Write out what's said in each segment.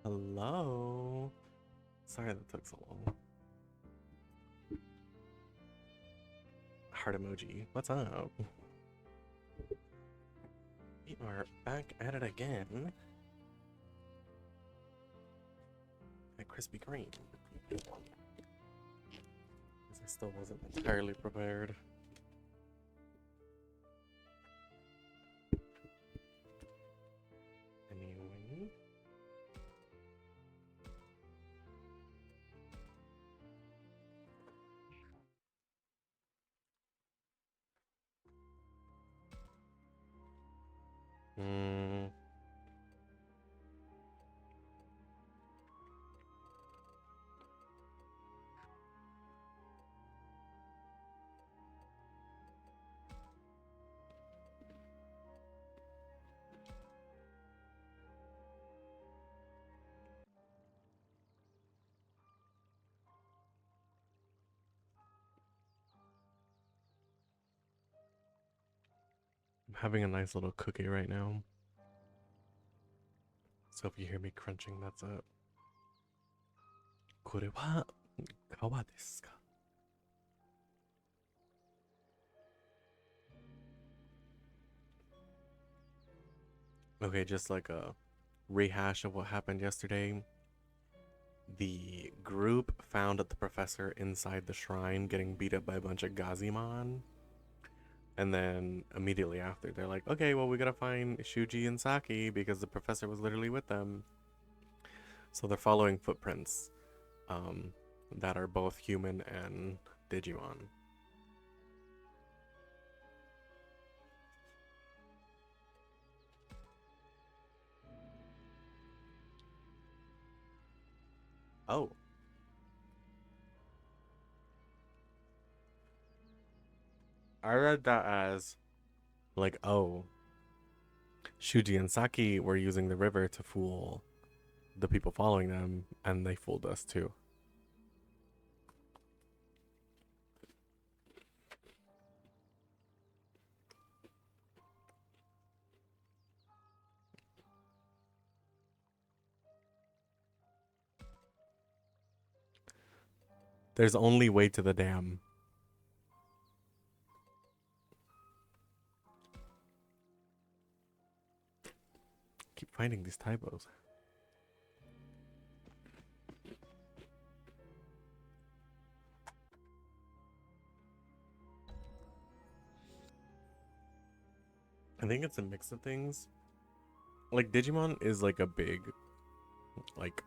Hello. Sorry that took so long. Heart emoji. What's up? We are back at it again at Krispy Kreme. I still wasn't entirely prepared. Anyway. Hmm. I'm having a nice little cookie right now. So if you hear me crunching, that's it. これは皮ですか? Okay, just like a rehash of what happened yesterday. The group found the professor inside the shrine getting beat up by a bunch of Gazimon. And then immediately after, they're like, okay, well, we gotta find Shuji and Saki because the professor was literally with them. So they're following footprints that are both human and Digimon. Oh. I read that as, like, oh, Shuji and Saki were using the river to fool the people following them, and they fooled us too. There's only way to the dam. Keep finding these typos. I think it's a mix of things. Like Digimon is like a big like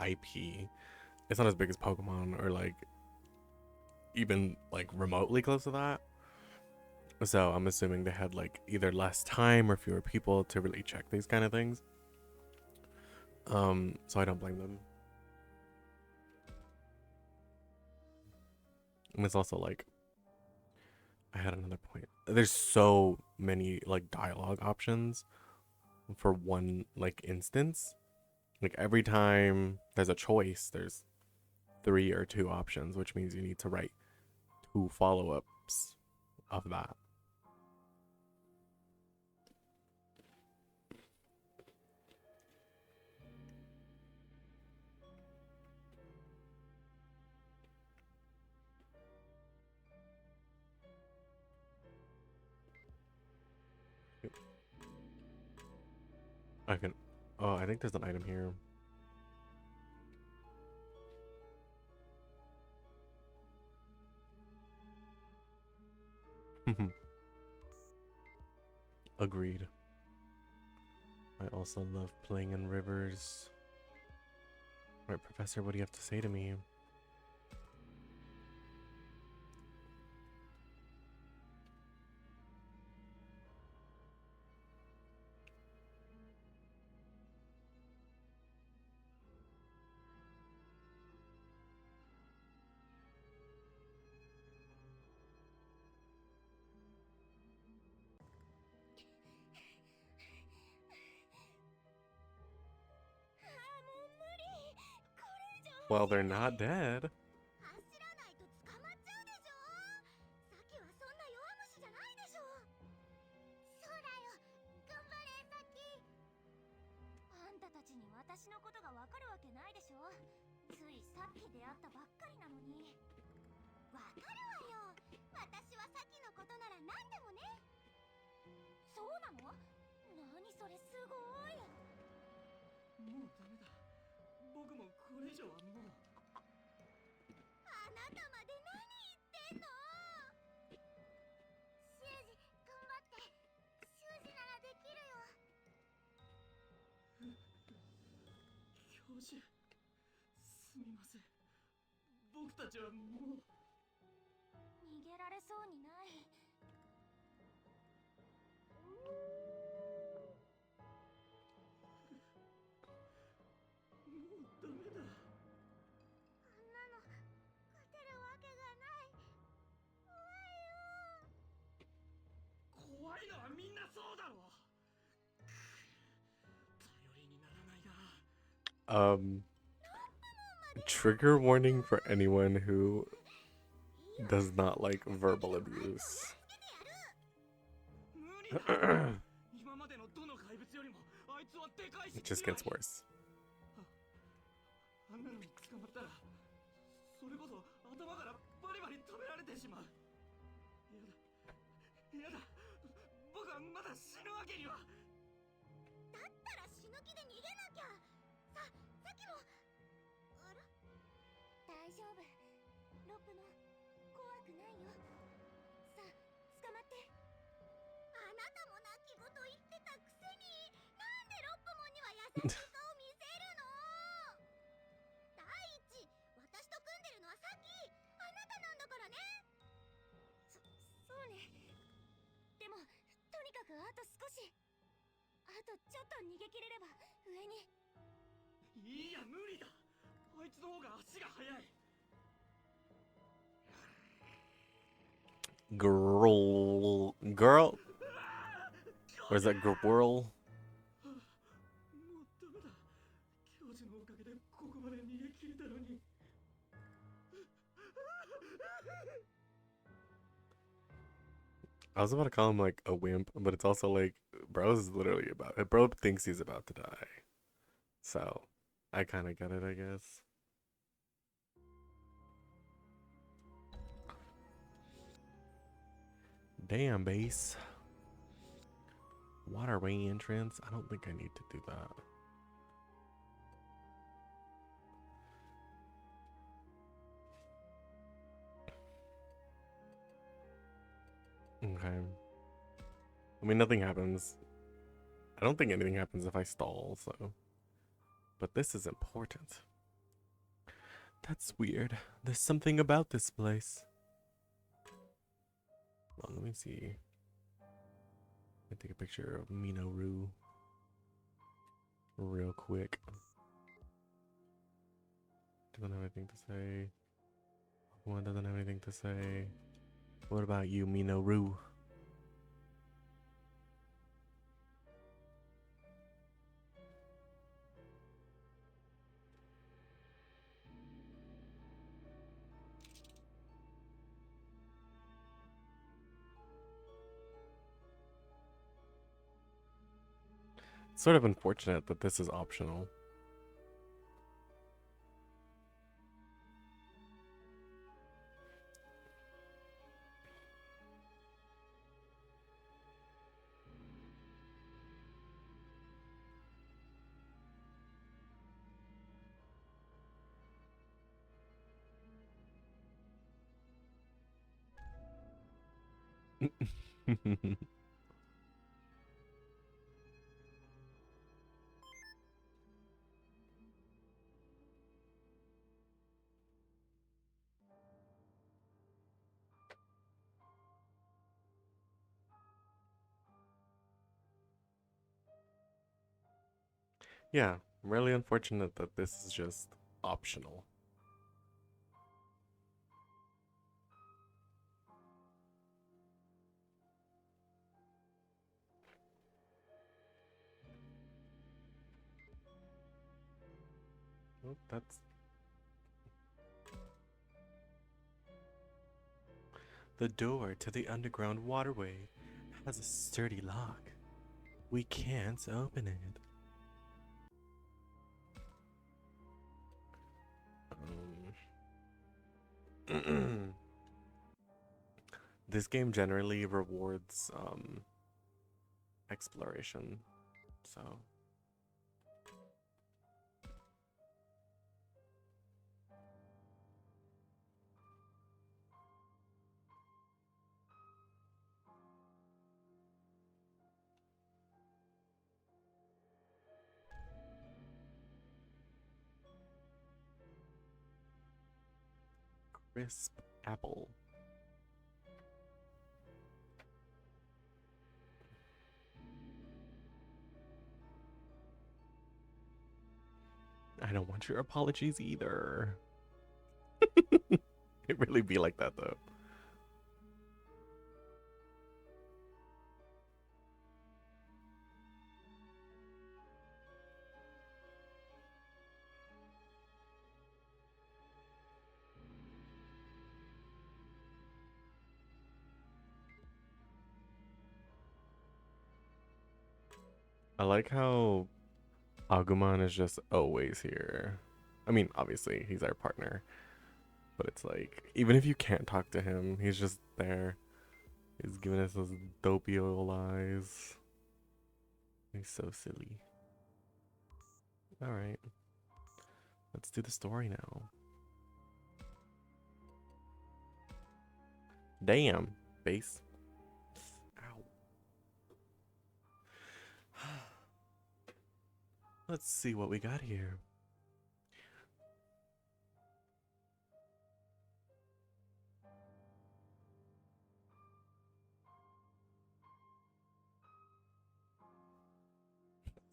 IP. It's not as big as Pokemon or like even like remotely close to that. So I'm assuming they had like either less time or fewer people to really check these kind of things. So I don't blame them. And it's also like I had another point. There's so many like dialogue options for one like instance. Like every time there's a choice, there's 3 or 2 options, which means you need to write 2 follow-ups of that. I can. Oh, I think there's an item here. Agreed. I also love playing in rivers. Alright, Professor, what do you have to say to me? Well, they're not dead. 私のことがわかるわけないでしょ。ついさっき出会ったばっかりなのに。わかるわよ。私はさっきのことなら何でもね。そうなの？何それすごい。もうダメだ。僕もこれ以上はもう。あなたまで何言ってんの？修二、頑張って。修二ならできるよ。教授、すみません。僕たちはもう。逃げられそうにない。もうダメだ。あんなの勝てるわけがない。怖いのはみんなそうだろ。頼りにならないな。Trigger warning for anyone who does not like verbal abuse. 無理だ。今までのどの怪物よりもあいつはでかいし。 It just gets worse. あんなのに捕まったら、それこそ頭からバリバリ食べられてしまう。やだ、僕はまだ死ぬわけには。だったら死ぬ気で逃げなきゃ。さっきも。あら？大丈夫。ロップも怖くないよ。さあ、捕まって。あなたも泣き言言ってたくせに、なんでロップモンには優しい顔見せるの？第一、私と組んでるのはさっき、あなたなんだからね。そうね。でも、とにかくあと少し。あとちょっと逃げ切れれば上に。いや、無理だ。あいつの方が足が速い。Girl? Or is that girl? もうダメだ。教授のおかげでここまで逃げ切れたのに。I was about to call him like a wimp, but it's also like bro's literally about it. Bro thinks he's about to die. So I kind of get it, I guess. Damn, base. Waterway entrance. I don't think I need to do that. Okay. I mean, nothing happens. I don't think anything happens if I stall, so. But this is important. That's weird. There's something about this place. Well, let me see. Let me take a picture of Minoru real quick. Doesn't have anything to say. One doesn't have anything to say. What about you, Minoru? It's sort of unfortunate that this is optional. Yeah, really unfortunate that this is just optional. Oh, that's... The door to the underground waterway has a sturdy lock. We can't open it. This game generally rewards exploration, so crisp apple. I don't want your apologies either. It really be like that though. I like how Agumon is just always here. I mean, obviously, he's our partner. But it's like, even if you can't talk to him, he's just there. He's giving us those dopey old eyes. He's so silly. Alright. Let's do the story now. Damn, base. Ow. Let's see what we got here.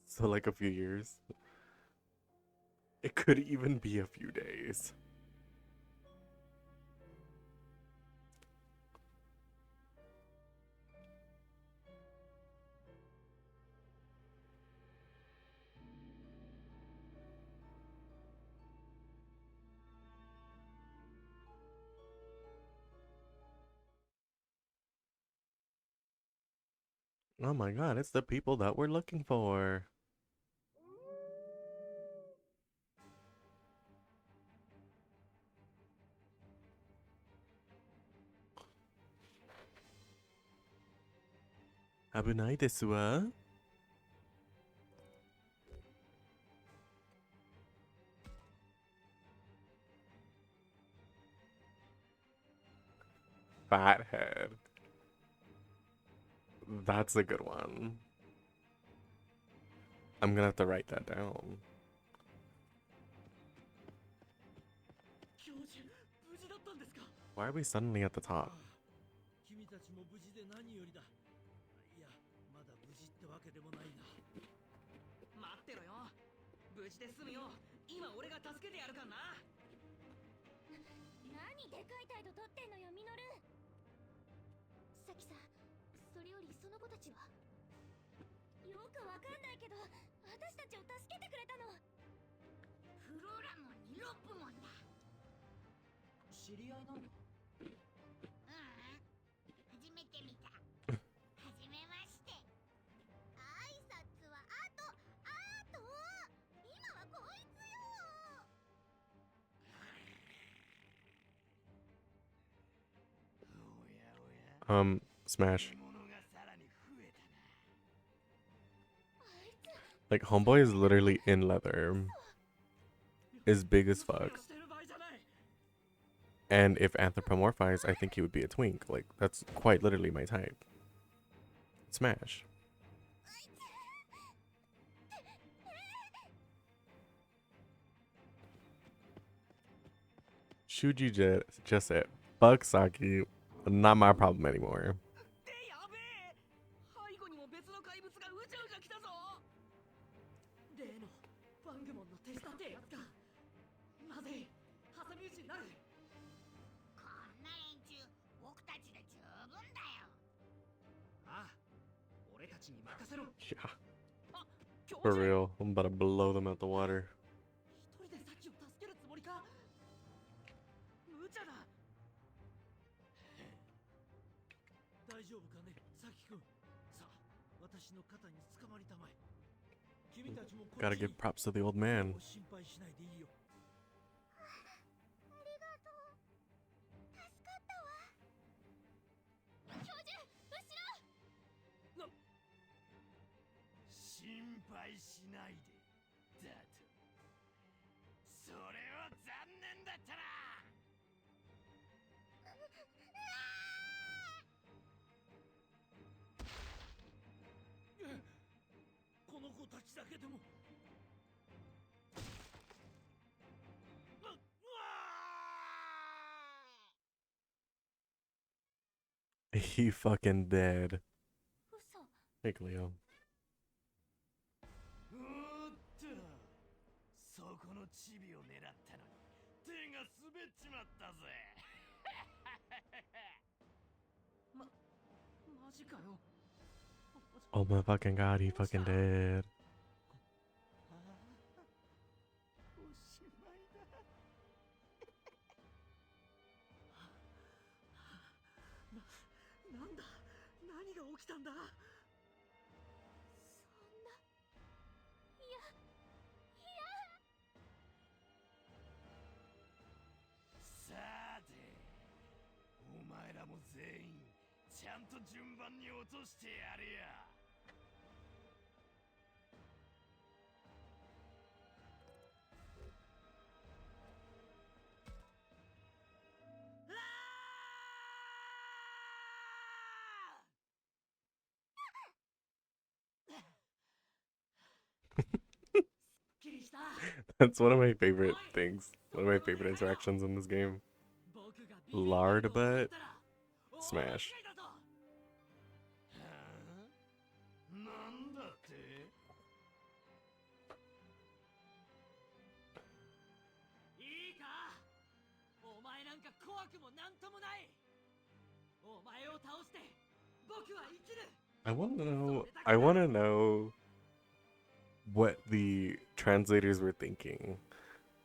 So, like a few years. It could even be a few days. Oh my god, it's the people that we're looking for. Abunai desu wa? Fathead. That's a good one. I'm gonna have to write that down. 教授、無事だったんですか。 Why are we suddenly at the top? 君たちも無事で何よりだ。いや、まだ無事ってわけでもないな。待ってろよ。無事で済むよ。今俺が助けてやるからな。何でかい態度取ってんのよ、ミノル。さきさん、それよりその子たちは。よくわかんないけど、私たちを助けてくれたの。フローラモンにロップモンだ。知り合いなの？初めて見た。はじめまして。挨拶はあと。今はこいつよ。Smash. Like, homeboy is literally in leather. Is big as fuck. And if anthropomorphized, I think he would be a twink. Like, that's quite literally my type. Smash. Shuji just said, fuck Saki. Not my problem anymore. Yeah. For real, I'm about to blow them out the water. Gotta give props to the old man. 心配しないでだと。それは残念だったな。この子たちだけでも。He fucking dead. 嘘。 Hey, Cleo. おーっと、そこのチビを狙ったのに手が滑っちまったぜ。マジかよ。 Oh my fucking god, he fucking dead. おしまいだ。なんだ、何が起きたんだ。そんな。いや。さて、お前らも全員ちゃんと順番に落としてやれや。That's one of my favorite things. One of my favorite interactions in this game. Lard butt. Smash. なんだって。いいか、お前なんか怖くもなんともない。お前を倒して僕は生きる。 I wanna know what the translators were thinking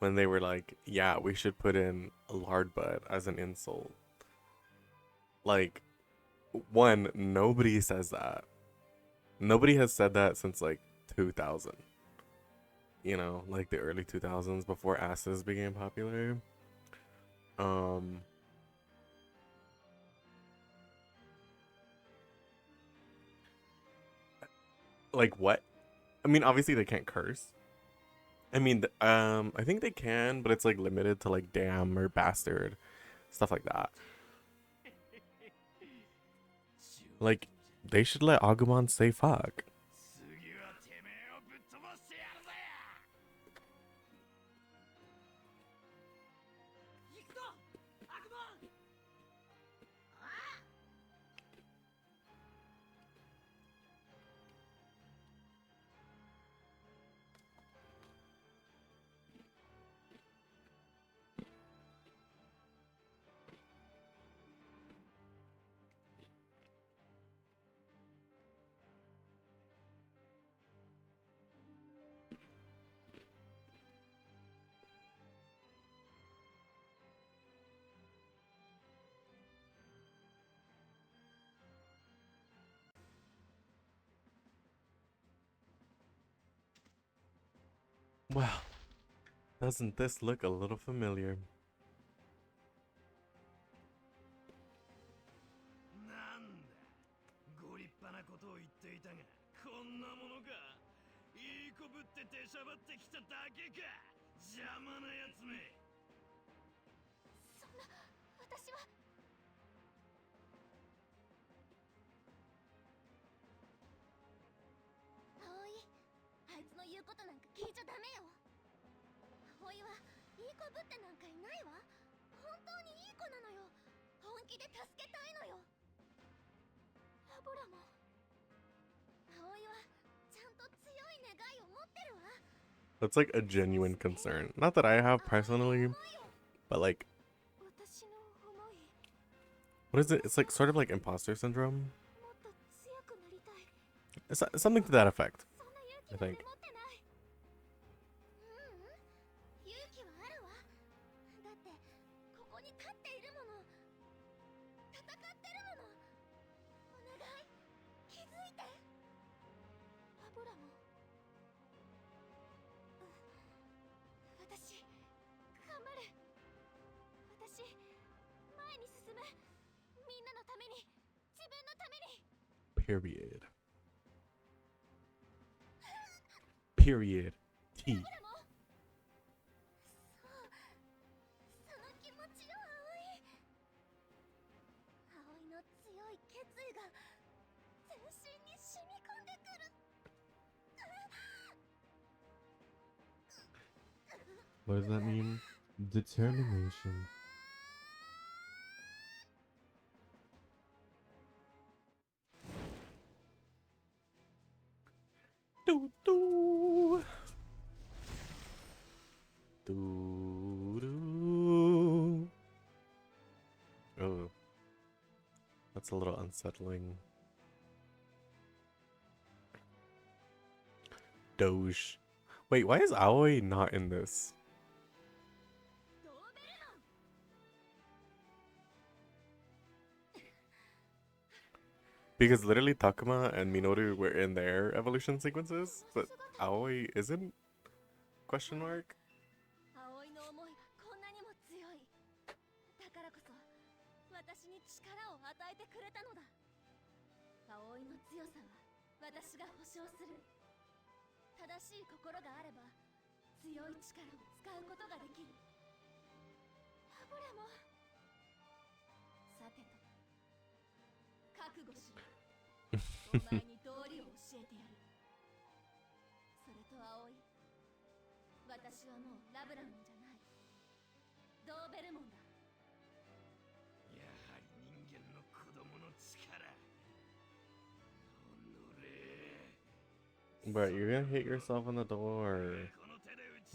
when they were like, yeah, we should put in a lard butt as an insult. Like, one, nobody says that. Nobody has said that since like 2000. You know, like the early 2000s before asses became popular. Like what? I mean, obviously they can't curse. I mean, I think they can, but it's like limited to like damn or bastard, stuff like that. Like, they should let Agumon say fuck. 次はてめえをぶっ飛ばしてやるぜ。行くぞ、アグモン。 Wow, doesn't this look a little familiar? なんだ、ご立派なことを言っていたが、こんなものか。いい子ぶって出しゃばってきただけか。邪魔なやつめ。そんな。私は。葵、あいつの言うことなんか聞いちゃダメよ。葵はいい子ぶってなんかいないわ。本当にいい子なのよ。本気で助けたいのよ。ラボラも。葵はちゃんと強い願いを持ってるわ。 That's like a genuine concern. Not that I have personally, but like, 私の思い。 what is it? It's like sort of like imposter syndrome. もっと強くなりたい。 It's something to that effect, そんな勇 I 気なん think. て持ってない。勇気はあるわ。だってここに立っているもの。戦ってるもの。お願い、気づいて。ラボラも。私頑張る。私前に進む。みんなのために、自分のために。Period. Period. T. そうその気持ちよ葵の強い決意が全身に染み込んでくる What does that mean? Determination. Do do do do. Oh, that's a little unsettling. Doge. Wait, why is Aoi not in this? Because literally Takuma and Minoru were in their evolution sequences, but Aoi isn't? Question mark? 葵の思いがこんなにも強いだからこそ私に力を与えてくれたのだ葵の強さは私が保証する正しい心があれば強い力を使うことができるラブレもさてと覚悟しろお前に道理を教えてやるそれと葵私はもうラブラモンじゃないドーベルモンだやはり人間の子供の力おのれ But you're gonna hit yourself in the door.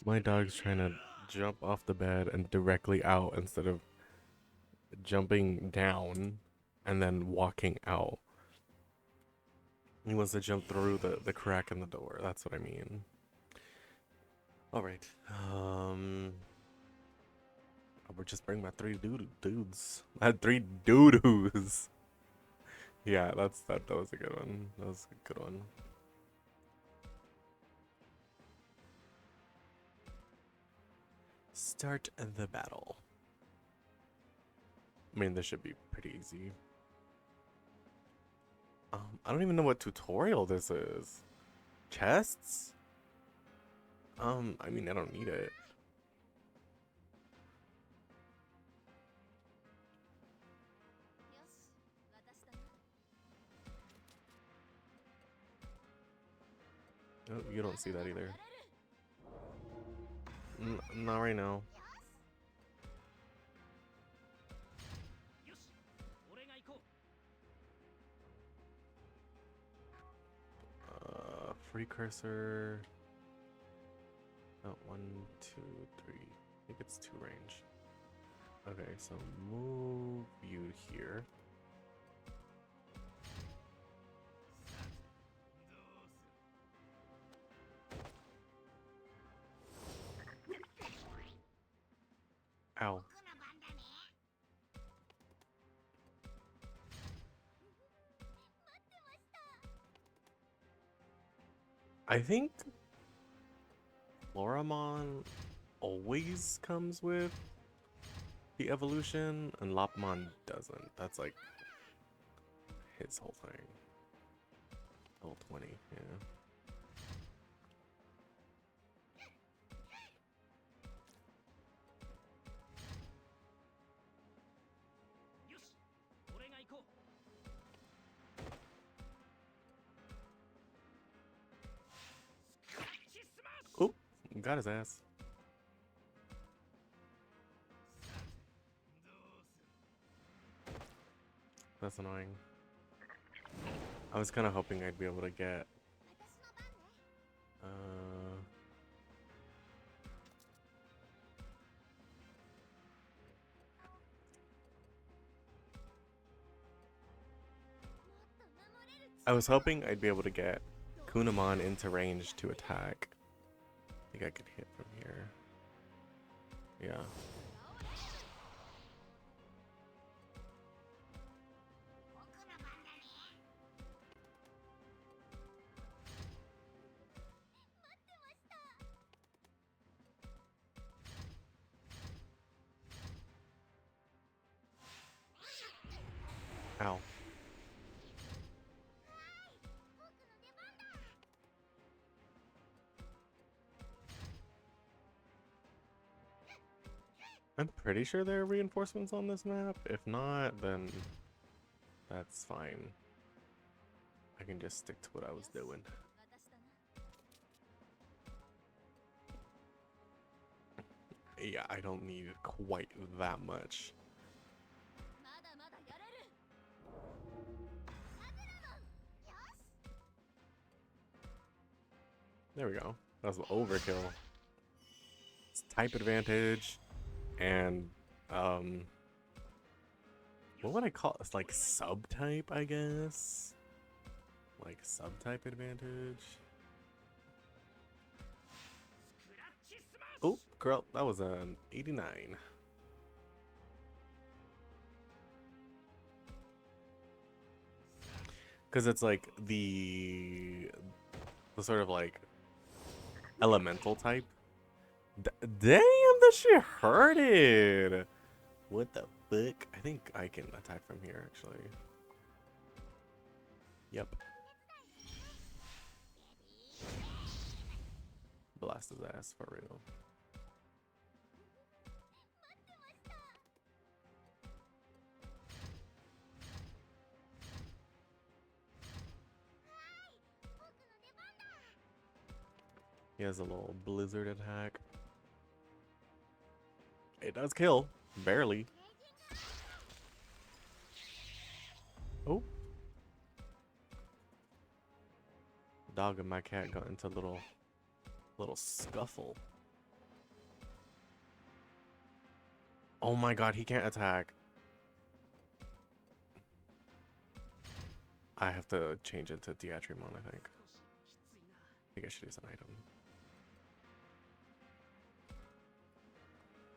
My dog's trying to jump off the bed and directly out instead of jumping down and then walking out. He wants to jump through the crack in the door. That's what I mean. Alright. We're just bringing my dudes. I had 3 doo-doos. Yeah, that was a good one. That was a good one. Start the battle. I mean, this should be pretty easy. I don't even know what tutorial this is. Chests? I mean, I don't need it. Oh, you don't see that either. Not right now. よし俺が行こう Free cursor. Oh, 1, 2, 3. I think it's 2 range. Okay, so move you here. Ow. I think Floramon always comes with the evolution, and Lopmon doesn't. That's like his whole thing. Level 20, yeah. Oh, got his ass. That's annoying. I was kind of hoping I'd be able to get I was hoping I'd be able to get Kunamon into range to attack. I think I could hit from here. Yeah. Ow. I'm pretty sure there are reinforcements on this map. If not, then that's fine. I can just stick to what I was doing. 私だな。 Yeah, I don't need quite that much. まだまだやれる。アグラモン。よし。 There we go. That was overkill. It's type advantage and what would I call it? It's like subtype, I guess. Like subtype advantage. Oh, girl, that was an 89. Because it's like the sort of like elemental type. Damn, that shit hurted. What the fuck? I think I can attack from here, actually. Yep. Blast his ass for real. He has a little blizzard attack. It does kill. Barely. Oh. Dog and my cat got into a little scuffle. Oh my god, he can't attack. I have to change it to Diatrimon, I think. I think I should use an item.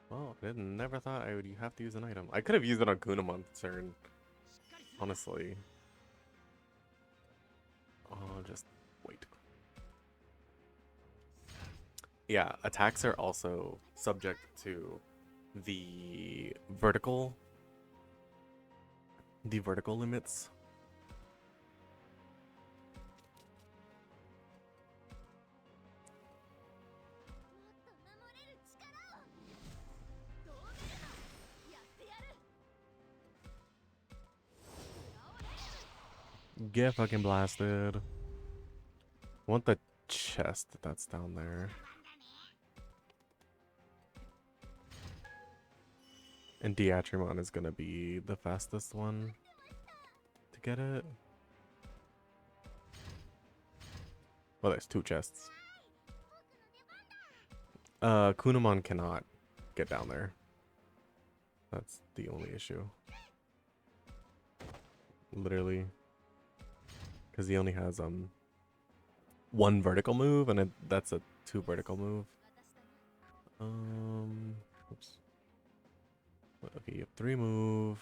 Well, I never thought I would have to use an item. I could have used it on Kunamon turn. Honestly. Oh, just wait. Yeah, attacks are also subject to the vertical limits. Get fucking blasted. I want the chest that's down there. And Diatrimon is gonna be the fastest one to get it. Well, there's two chests. Kunamon cannot get down there. That's the only issue. Literally. Because he only has one vertical move, and that's a 2 vertical move. Oops. Okay, you have 3 move,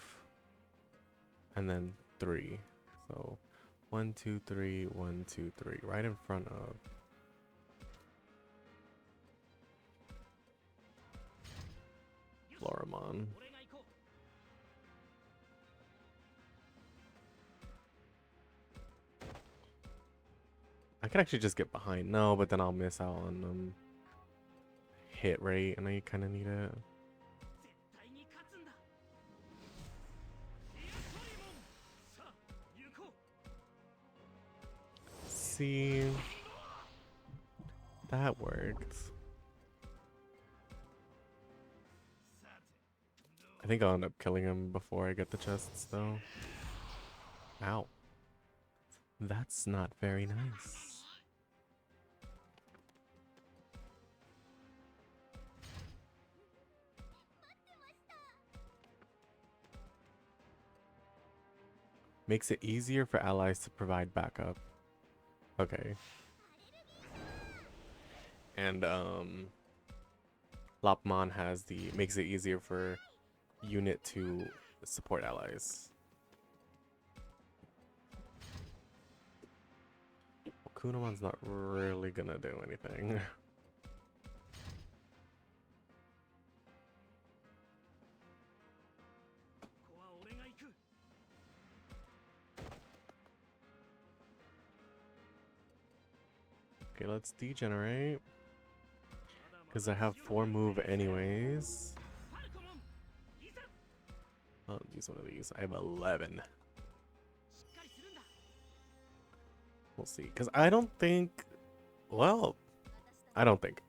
and then 3. So 1, 2, 3, 1, 2, 3, right in front of. Floramon. I could actually just get behind. No, but then I'll miss out on hit rate, and I kind of need it. See, that worked. I think I'll end up killing him before I get the chests, though. Ow. That's not very nice. Makes it easier for allies to provide backup. Okay. And Lopmon has makes it easier for unit to support allies. Well, Kunamon's not really gonna do anything. Okay, let's degenerate. Because I have 4 move anyways. use one of these. I have 11. しっかりするんだ。 We'll see. Because I don't think. Well, I don't think.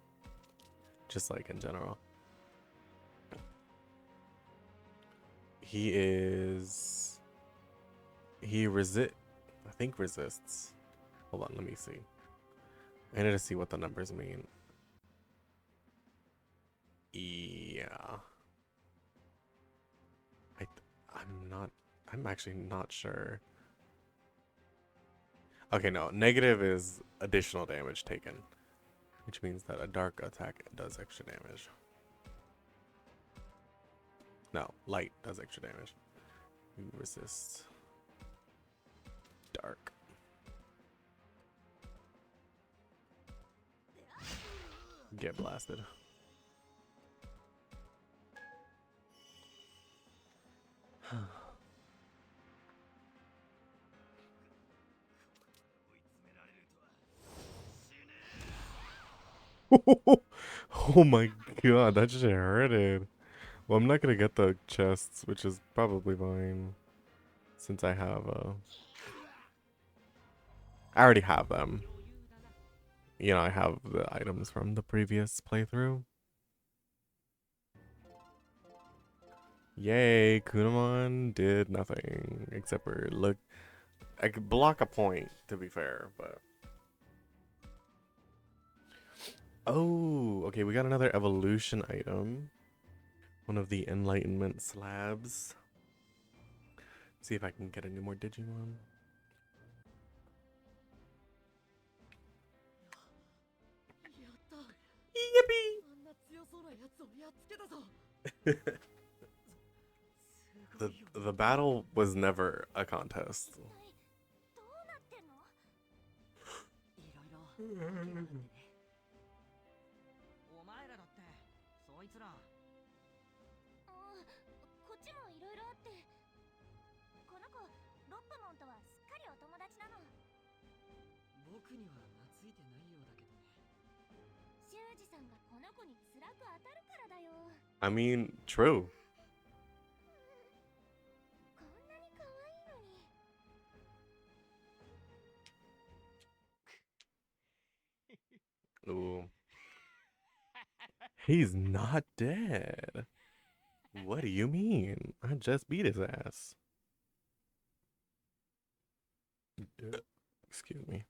Just like in general. He is. He resist. I think resists. Hold on, let me see. I need to see what the numbers mean. Yeah. I'm actually not sure. Okay, no. Negative is additional damage taken, which means that a dark attack does extra damage. No, light does extra damage. You resist dark. Get blasted. Oh my god, that just hurted. Well, I'm not gonna get the chests, which is probably fine. Since I have, I already have them. You know, I have the items from the previous playthrough. Yay, Kunamon did nothing. Except for, look, I could block a point, to be fair, but... Oh, okay, we got another evolution item. One of the enlightenment slabs. See if I can get any more Digimon. やった。 Yippee! あんな強そうなやつをやっつけたぞ。 The battle was never a contest. どうなってんの？いろいろ訳があってね。お前らだってそいつら。こっちもいろいろあって。この子ロップモンとはすっかりお友達なの。僕には懐いてないようだけどね。修二さんがこの子に辛く当たるからだよ。I mean, true. こんなに可愛いのに。 Ooh. He's not dead. What do you mean? I just beat his ass. Excuse me.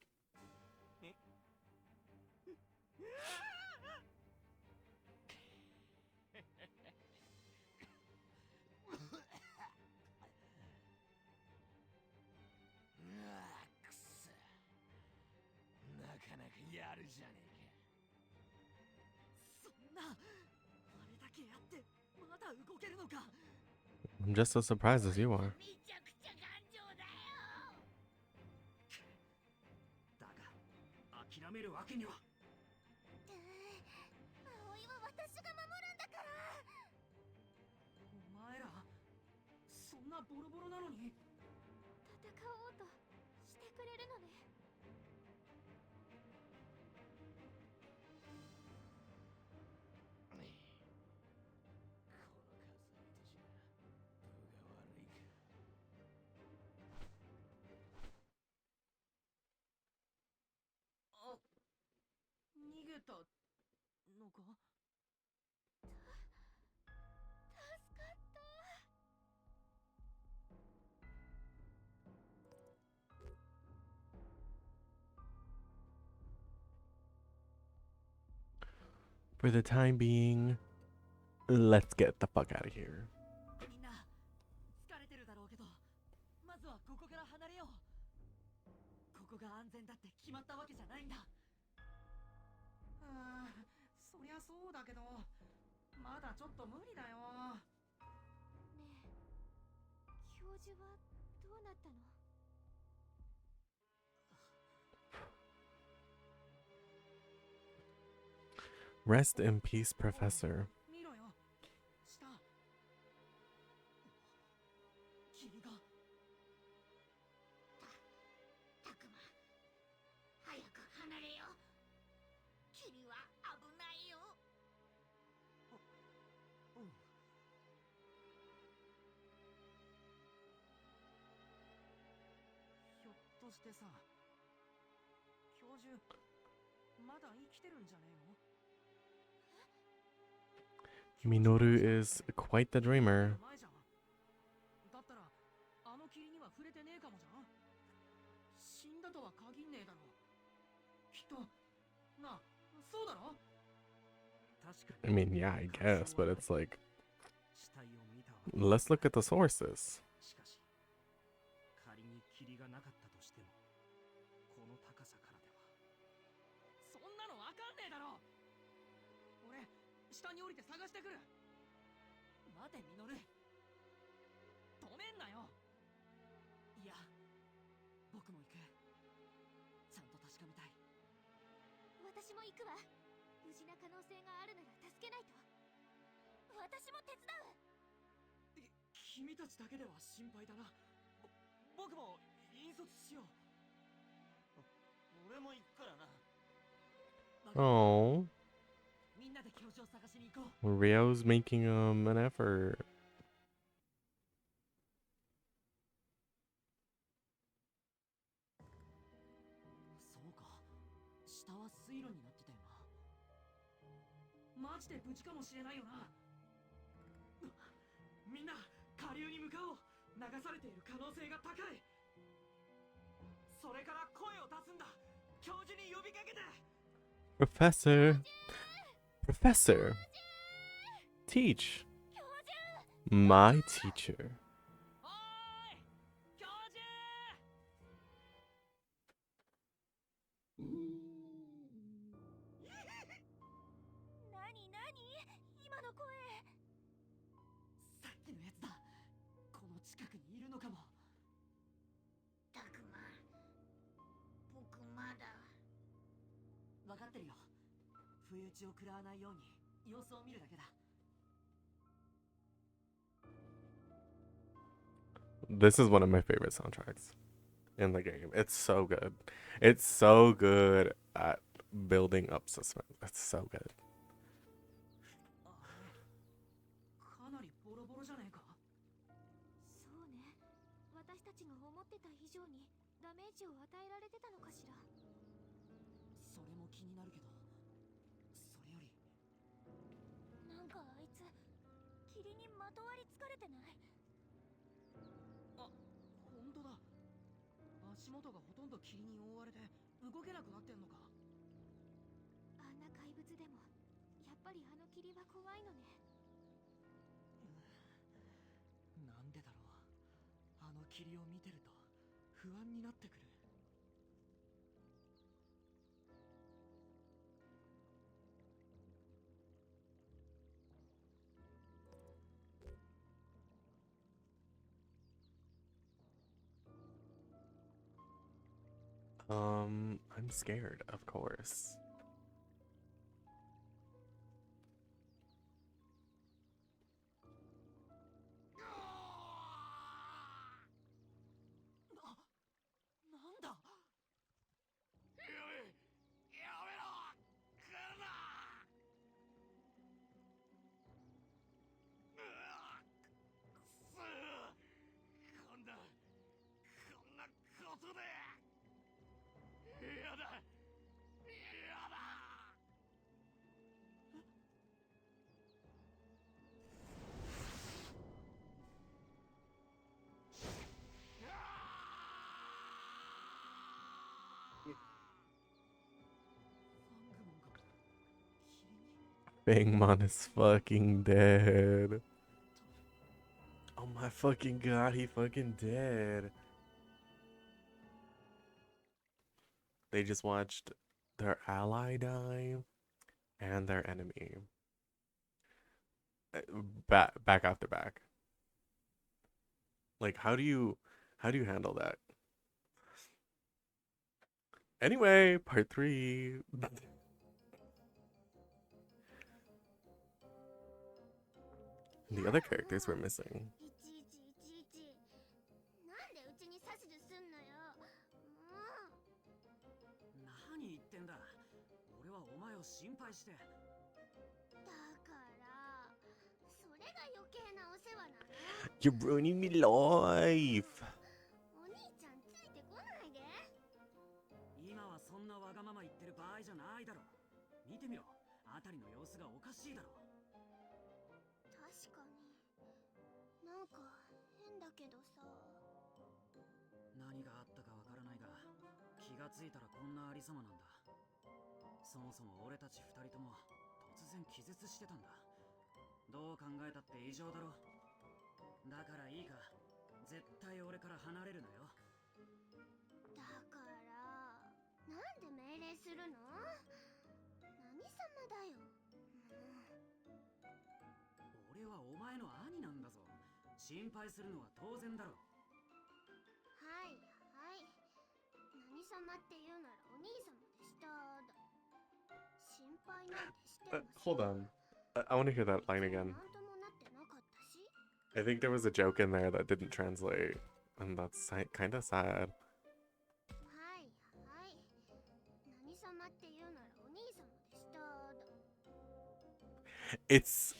I'm just as surprised as you are. めちゃくちゃ頑丈だよ。だが諦めるわけには。葵は私が守るんだから。お前らそんなボロボロなのに。戦おうとしてくれるのね。あ、逃げたのか。 助かった。 For the time being, let's get the fuck out of here. みんな疲れてるだろうけど、まずはここから離れよう。ここが安全だって決まったわけじゃないんだ。そりゃそうだけど、まだちょっと無理だよ。ねえ、教授はどうなったの？ Rest in peace, Professor. 見ろよ、下。君が。たくま、早く離れよ。君は危ないよ。そしてさ、教授まだ生きてるんじゃねえの？ Minoru is quite the dreamer. 前じゃん。だったらあの霧には触れてねえかもじゃん。死んだとは限んねえだろ。きっとなあ、そうだろ？確か I に mean, yeah, I guess, but it's like, 死体を見たわけではない。 let's look at the sources. しかし仮に霧がなかったとしても、この高さからではそんなのわかんねえだろ。俺下に降りて探してくる。待てミノル、止めんなよ。いや、僕も行く。ちゃんと確かめたい。私も行くわ。無事な可能性があるなら助けないと。私も手伝う。君たちだけでは心配だな。僕も引率しよう。俺も行くからな。Oh, みんなで教授を探しに行こう。 Ryo's making an effort. そうか、下は水路になってたよな。マジで無事かもしれないよな。みんな下流に向かおう。流されている可能性が高い。それから声を出すんだ。教授に呼びかけて。 Professor, Professor, teach. 教授 My teacher. おーい教授。何今の声。さっきのやつだ。この近くにいるのかも。たくま、僕まだ。分かってるよ。不意打ちを食らわないように様子を見るだけだ。 This is one of my favorite soundtracks in the game. It's so good. It's so good at building up suspense. It's so good. あれ、かなりボロボロじゃねえか。そうね。私たちが思ってた以上にダメージを与えられてたのかしら。それも気になるけど、それよりなんかあいつ霧にまとわりつかれてない？あ、本当だ。足元がほとんど霧に覆われて動けなくなってんのか。あんな怪物でもやっぱりあの霧は怖いのね。なんでだろう。あの霧を見てると不安になってくる。 I'm scared, of course. なんだ。やめろ。来るな。こんなことで。やだ。やだ。 Bangmon is fucking dead. Oh my fucking god, he fucking dead. They just watched their ally die and their enemy. Back after back. Like how do you handle that? Anyway, part 3. The other characters were missing. いちいちいちいち。なんでうちに指図すんのよ。もう。何言ってんだ。俺はお前を心配して。だからそれが余計なお世話なの。 You're ruining me life. お兄ちゃんついてこないで。たりの様子がおかしいだろ。確かになんか変だけどさ。何があったかわからないが、気がついたらこんなありさまなんだ。そもそも俺たち二人とも突然気絶してたんだ。どう考えたって異常だろ。だからいいか、絶対俺から離れるなよ。だからなんで命令するの？何様だよ。俺はお前の兄なんだぞ。心配するのは当然だろ。はいはい、何様って言うならお兄様でしただ。心配なんてしても Hold on. I want to hear that line again. なんともなってなかったし。 I think there was a joke in there that didn't translate, and that's kind of sad. はいはい、何様って言うならお兄様でしただ。 It's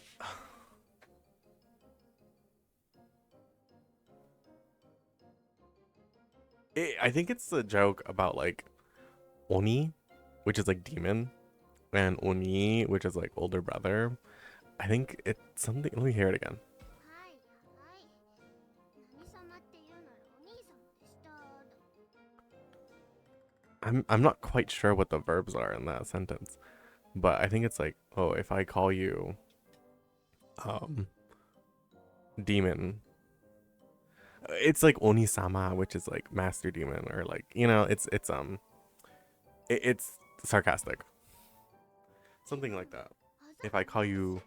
I think it's a joke about like Oni, which is like demon, and Oni, which is like older brother. I think it's something. Let me hear it again. はいはい、何様って言うならお兄様でしただ。 I'm not quite sure what the verbs are in that sentence, but I think it's like, oh, if I call you demon, it's like Oni-sama, which is like master demon, or like, you know, it's sarcastic, something like that. If I call you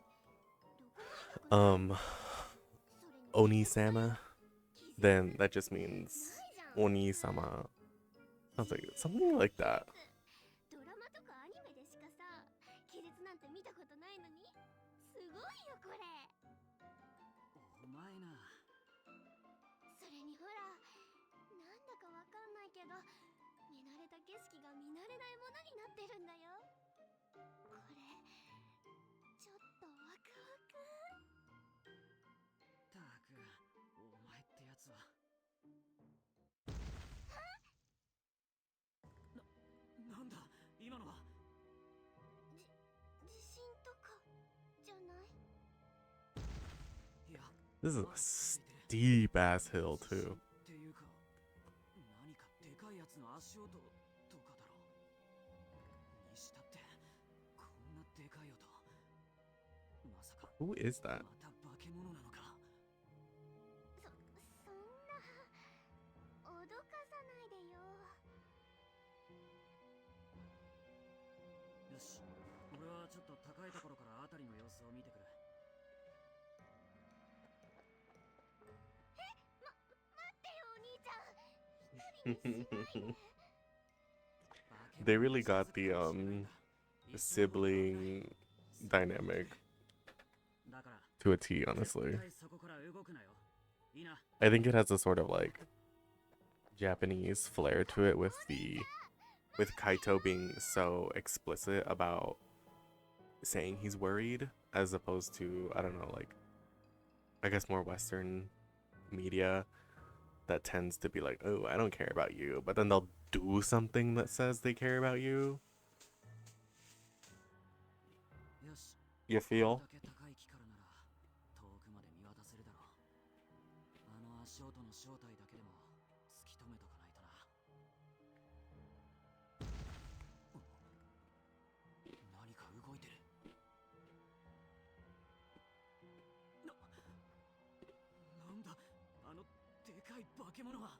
Oni-sama, then that just means Oni-sama. Sounds like something like that. ドラマとかアニメでしかさ、気絶なんて見たことないのに、すごいよこれ。お前な。それにほら、なんだかわかんないけど、見慣れた景色が見慣れないものになってるんだよ。これ、ちょっとワクワク。たく、お前ってやつは。なんだ今のは。地震とかじゃない？いや、 This is a steep ass hill too. っていうか、何かでかいやつの足音とかだろう。にしたってこんなでかい音。まさか Who is that? また化け物なのか。そんな、脅かさないでよ。よし、俺はちょっと高いところから辺りの様子を見てくる。待ってよお兄ちゃん、一人にしないで。 They really got the sibling dynamic だから to a T, honestly. 絶対そこから動くなよ。いいな。 I think it has a sort of like Japanese flair to it with Kaito being so explicit about saying he's worried as opposed to, I don't know, like I guess more Western media that tends to be like, oh, I don't care about you, but then they'll do something that says they care about you. よし。 You feel? これだけ高い木からなら遠くまで見渡せるだろう。あの足音の正体だけでも突き止めとかないとな。何か動いてる。なんだあのでかい化け物は。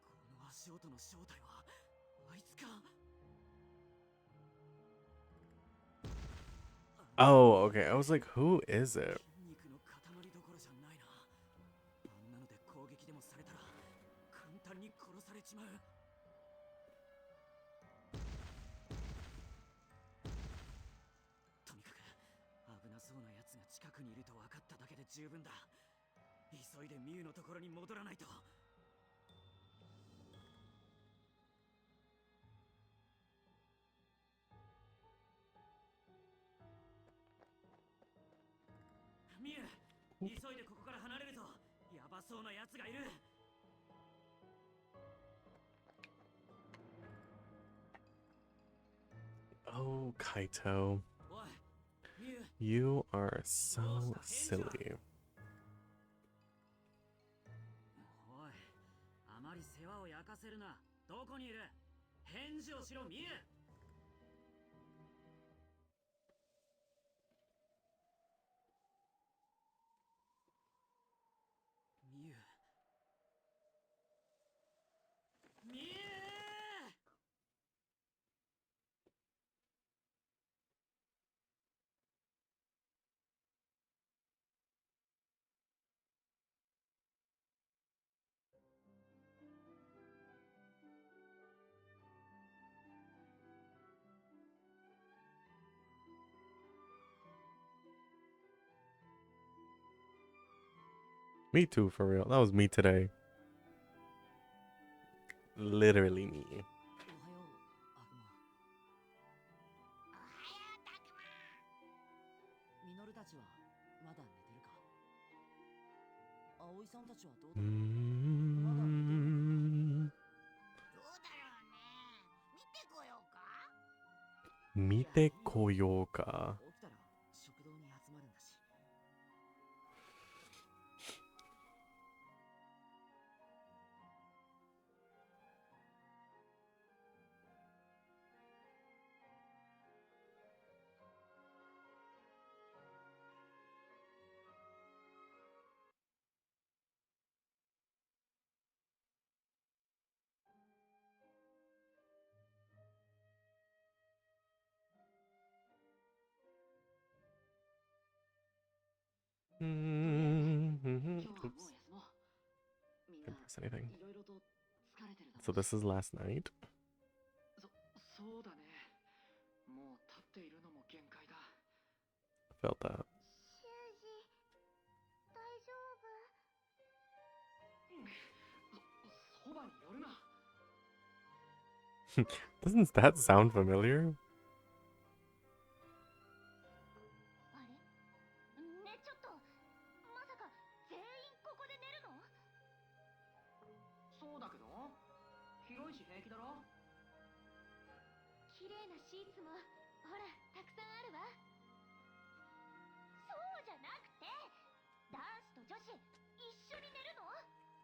この足音の正体はあいつか。 Oh, okay. I was like, who is it? 筋肉の塊どころじゃないな。あんなので攻撃でもされたら簡単に殺されちまう。とにかく危なそうなやつが近くにいると分かっただけで十分だ。急いでミュウのところに戻らないと。ミュウ、急いでここから離れるぞ。やばそうなやつがいる。 Oh, Kaito. おい、You are so silly. おい、あまり世話を焼かせるな。どこにいる？返事をしろ、ミユ。ミユ。ミユ。Me too, for real. That was me today. Literally me. おはよう、悪魔。おはようたくま。ミノルたちはまだ寝てるか？葵さんたちはどうだ？ Mm. どうだろうね。見てこようか。見てこようか。起きたら食堂に集まるんだし。とりあえず今日はもう Oops. 休もう。みんな Didn't press anything. いろいろと疲れてるだ So ろうし。 this is last night. そうだね。もう立っているのも限界だ。 I felt that. 修二、大丈夫？そばに寄るな。 Doesn't that sound familiar? あれ？ね、ちょっと。まさか全員ここで寝るの？そうだけど広いし平気だろ。綺麗なシーツもほらたくさんあるわ。そうじゃなくて、男子と女子一緒に寝るの？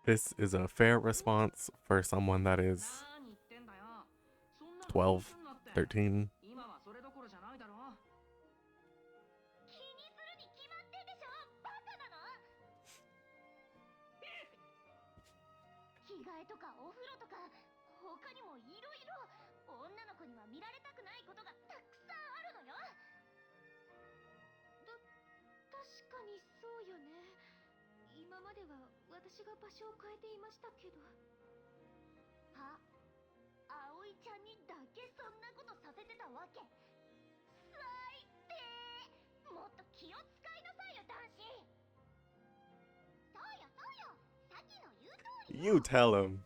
This is a fair response for someone that is 何言ってんだよ。そんなの気に 12, すんなって。 13. 今はそれどころじゃないだろ。気にするに決まってんでしょ。バカなの？着替えとかお風呂とか他にもいろいろ女の子には見られたくないことがたくさんあるのよ。確かにそうよね。今までは私が場所を変えていましたけど。あ、葵ちゃんにだけそんなことさせてたわけ？最低。もっと気を使いなさいよ男子。そうよそうよ、さっきの言う通りよ。 You tell him.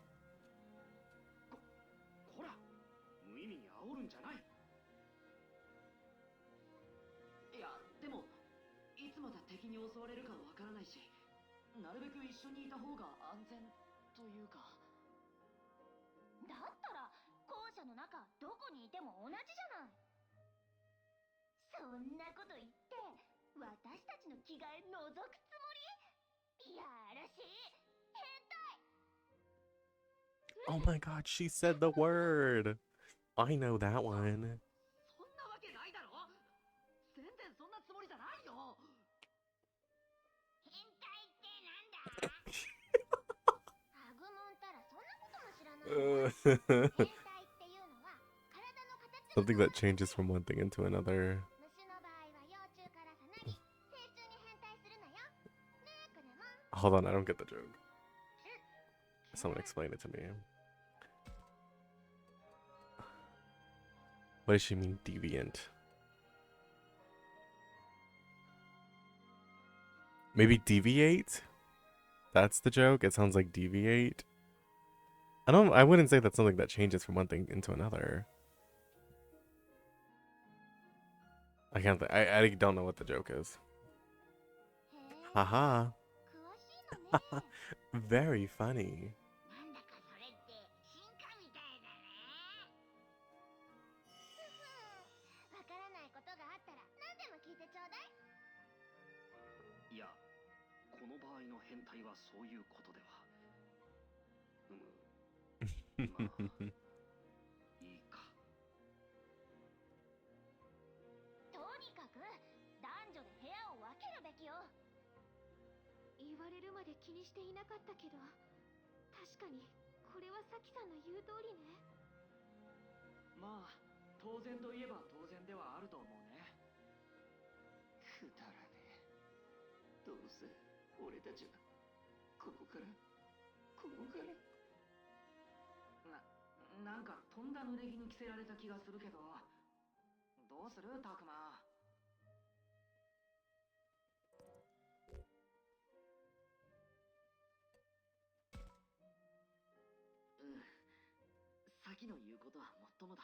こら、無意味に煽るんじゃない。いや、でもいつまた敵に襲われるかわからないし、なるべく一緒にいた方が安全というか。だったら校舎の中どこにいても同じじゃない。そんなこと言って私たちの着替え覗くつもり？やらしい変態。 Oh my god, she said the word. I know that one. そんなわけないだろ。全然そんなつもりじゃないよ。変態ってなんだ？ハグモンたらそんなことも知らないの？変態っていうのは体の形が Something that changes from one thing into another. 虫の場合は幼虫からさなぎ、成虫に変態するのよ。ねえクネモン。 Hold on, I don't get the joke. Someone explain it to me. What does she mean, deviant? Maybe deviate? That's the joke? It sounds like deviate. I wouldn't say that's something that changes from one thing into another. I don't know what the joke is. へえ、 Haha. 詳しいのね。 Very funny. なんだかそれって進化みたいだね。ふふん、わからないことがあったら何でも聞いてちょうだい。合の変態はそういうことでは。まあ、いいか。とにかく男女で部屋を分けるべきよ。言われるまで気にしていなかったけど、確かにこれはサキさんの言う通りね。まあ当然といえば当然ではあると思うね。くだらねえ。どうせ俺たちはここからなんかとんだ濡れ衣に着せられた気がするけど、どうするタクマ。先の言うことはもっともだ。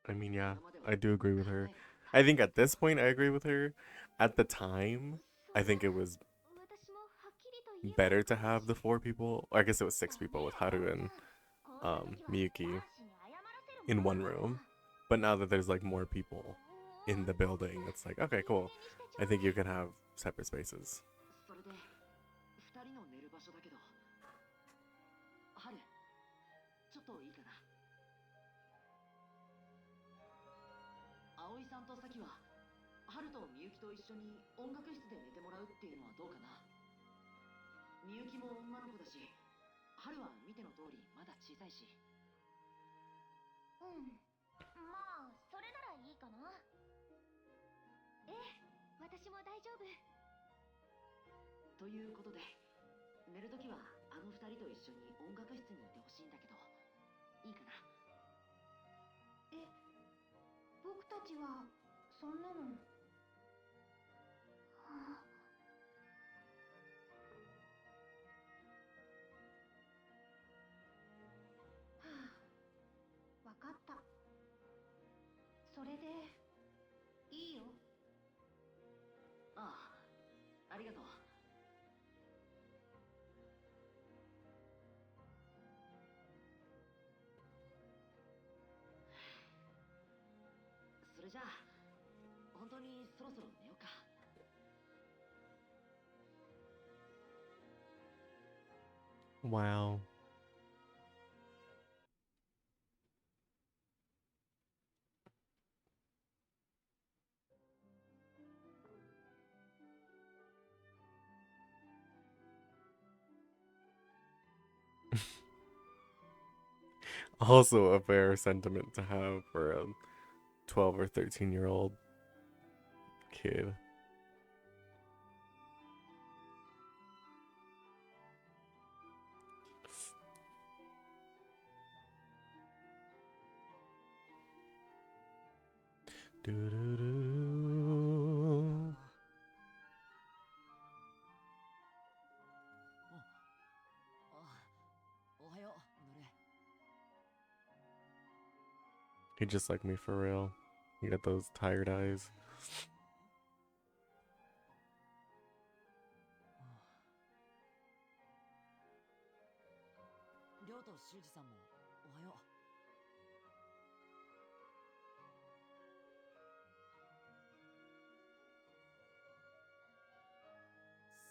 I mean, yeah, I do agree with her. I think at this point, I agree with her. At the time, I think it was better to have the 4 people, or I guess it was 6 people with Haru and Miyuki in one room. But now that there's like more people in the building, it's like, okay, cool. I think you can have separate spaces. それで2人の寝る場所だけど、春ちょっといいかな。葵さんと咲は春とみゆきと一緒に音楽室で寝てもらうっていうのはどうかな。みゆきも女の子だし、春は見ての通りまだ小さいし。まあそれならいいかな。ええ、私も大丈夫。ということで、寝るときはあの2人と一緒に音楽室にいてほしいんだけど、いいかな。え、僕たちはそんなの。わかった。それでいいよ。ああ、ありがとう。それじゃあ本当にそろそろ寝ようか。Wow. Also a fair sentiment to have for a 12 or 13-year-old kid. Do-do-do-do. He just like me for real. You got those tired eyes. りょうと修二さんもおはよう。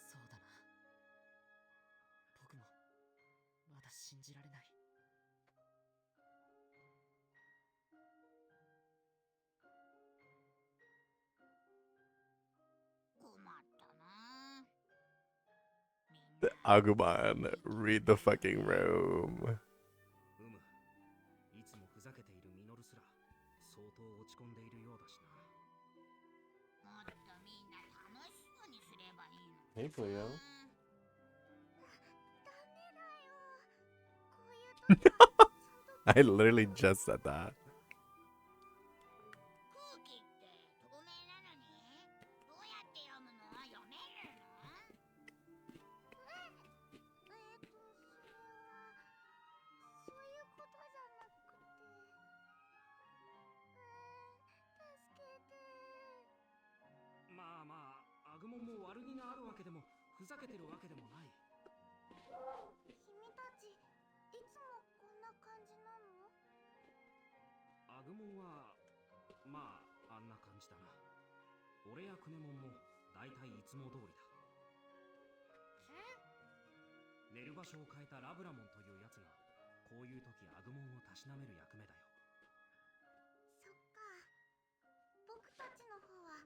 そうだな。僕もまだ信じられない。困ったな。Agumon, read the fucking room. いつもふざけているミノルすら相当落ち込んでいるようだしな。もっとみんな楽しそうにすればいいの。 Hey, Cleo. ダメだよ。こういう時は I literally just said that. 空気って透明なのにどうやって読むの？読めるの？それはそういうことじゃなくて、助けて。まあまあ、アグモンも悪気があるわけでもふざけてるわけでもない。君たちいつもこんな感じなの？アグモンはまああんな感じだな。俺やクネモンもだいたいいつも通りだ。つ寝る場所を変えたラブラモンというやつがこういう時アグモンをたしなめる役目だよ。そっか。僕たちの方は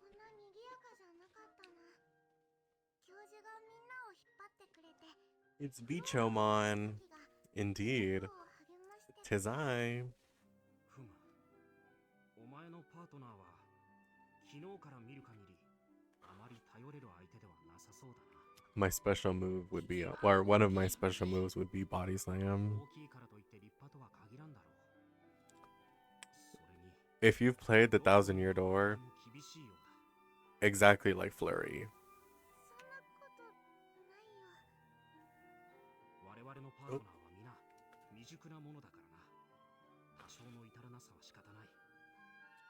こんな賑やかじゃなかったな。教授がみんなを引っ張ってくれて、 It's Bichomon. が Indeed. 僕を励ましてくれ 'Tis I. ふむ、お前のパートナーは昨日から見る限りあまり頼れる相手ではなさそうだな。 My special move would be, or one of my special moves would be Body Slam. 大きいからといって立派とは限らんだろう。それに If you've played the Thousand Year Door, 厳しいようだ。 exactly like Flurry. そんなことないよ。我々のパートナーは皆未熟なものだからな。多少の至らなさは仕方ない。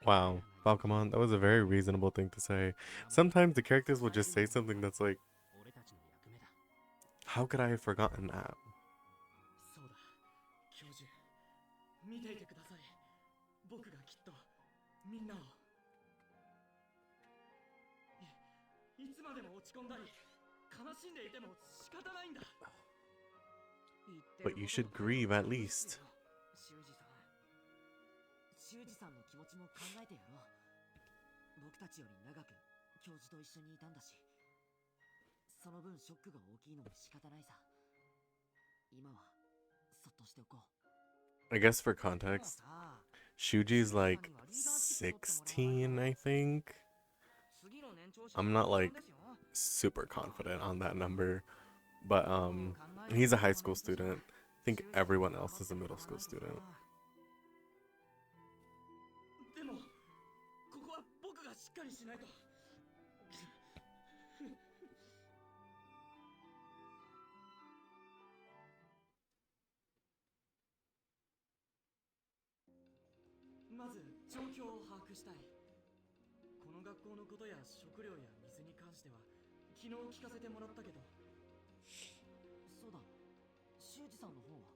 Wow, Falcomon, that was a very reasonable thing to say. Sometimes the characters will just say something that's like, 俺たちの役目だ。 how could I have forgotten that? そうだ、教授、見ていてください。僕がきっとみんなを。いつまでも落ち込んだり悲しんでいても仕方ないんだ。 But you should grieve at least. 修二さんの気持ちも考えてやろう。僕たちより長く教授と一緒にいたんだし、その分ショックが大きいのも仕方ないさ。今はそっとしておこう。 I guess for context, Shuji's like 16, I think. I'm not like super confident on that number, but he's a high school student. I think everyone else is a middle school student. でもここは僕がしっかりしないと。まず状況を把握したい。この学校のことや食料や水に関しては昨日聞かせてもらったけど。そうだ、修二さんの方は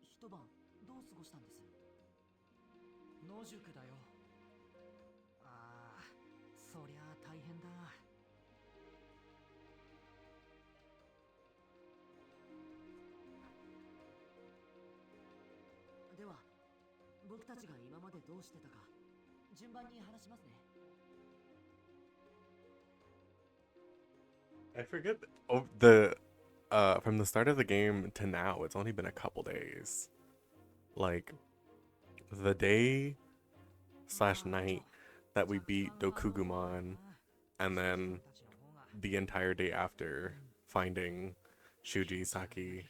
一晩どう過ごしたんです？野宿だよ。ああ、そりゃあ大変だ。では僕たちが今までどうしてたか順番に話しますね。 I forget from the start of the game to now, it's only been a couple days. Like the day / night that we beat Dokugumon, and then the entire day after finding Shuji, Saki,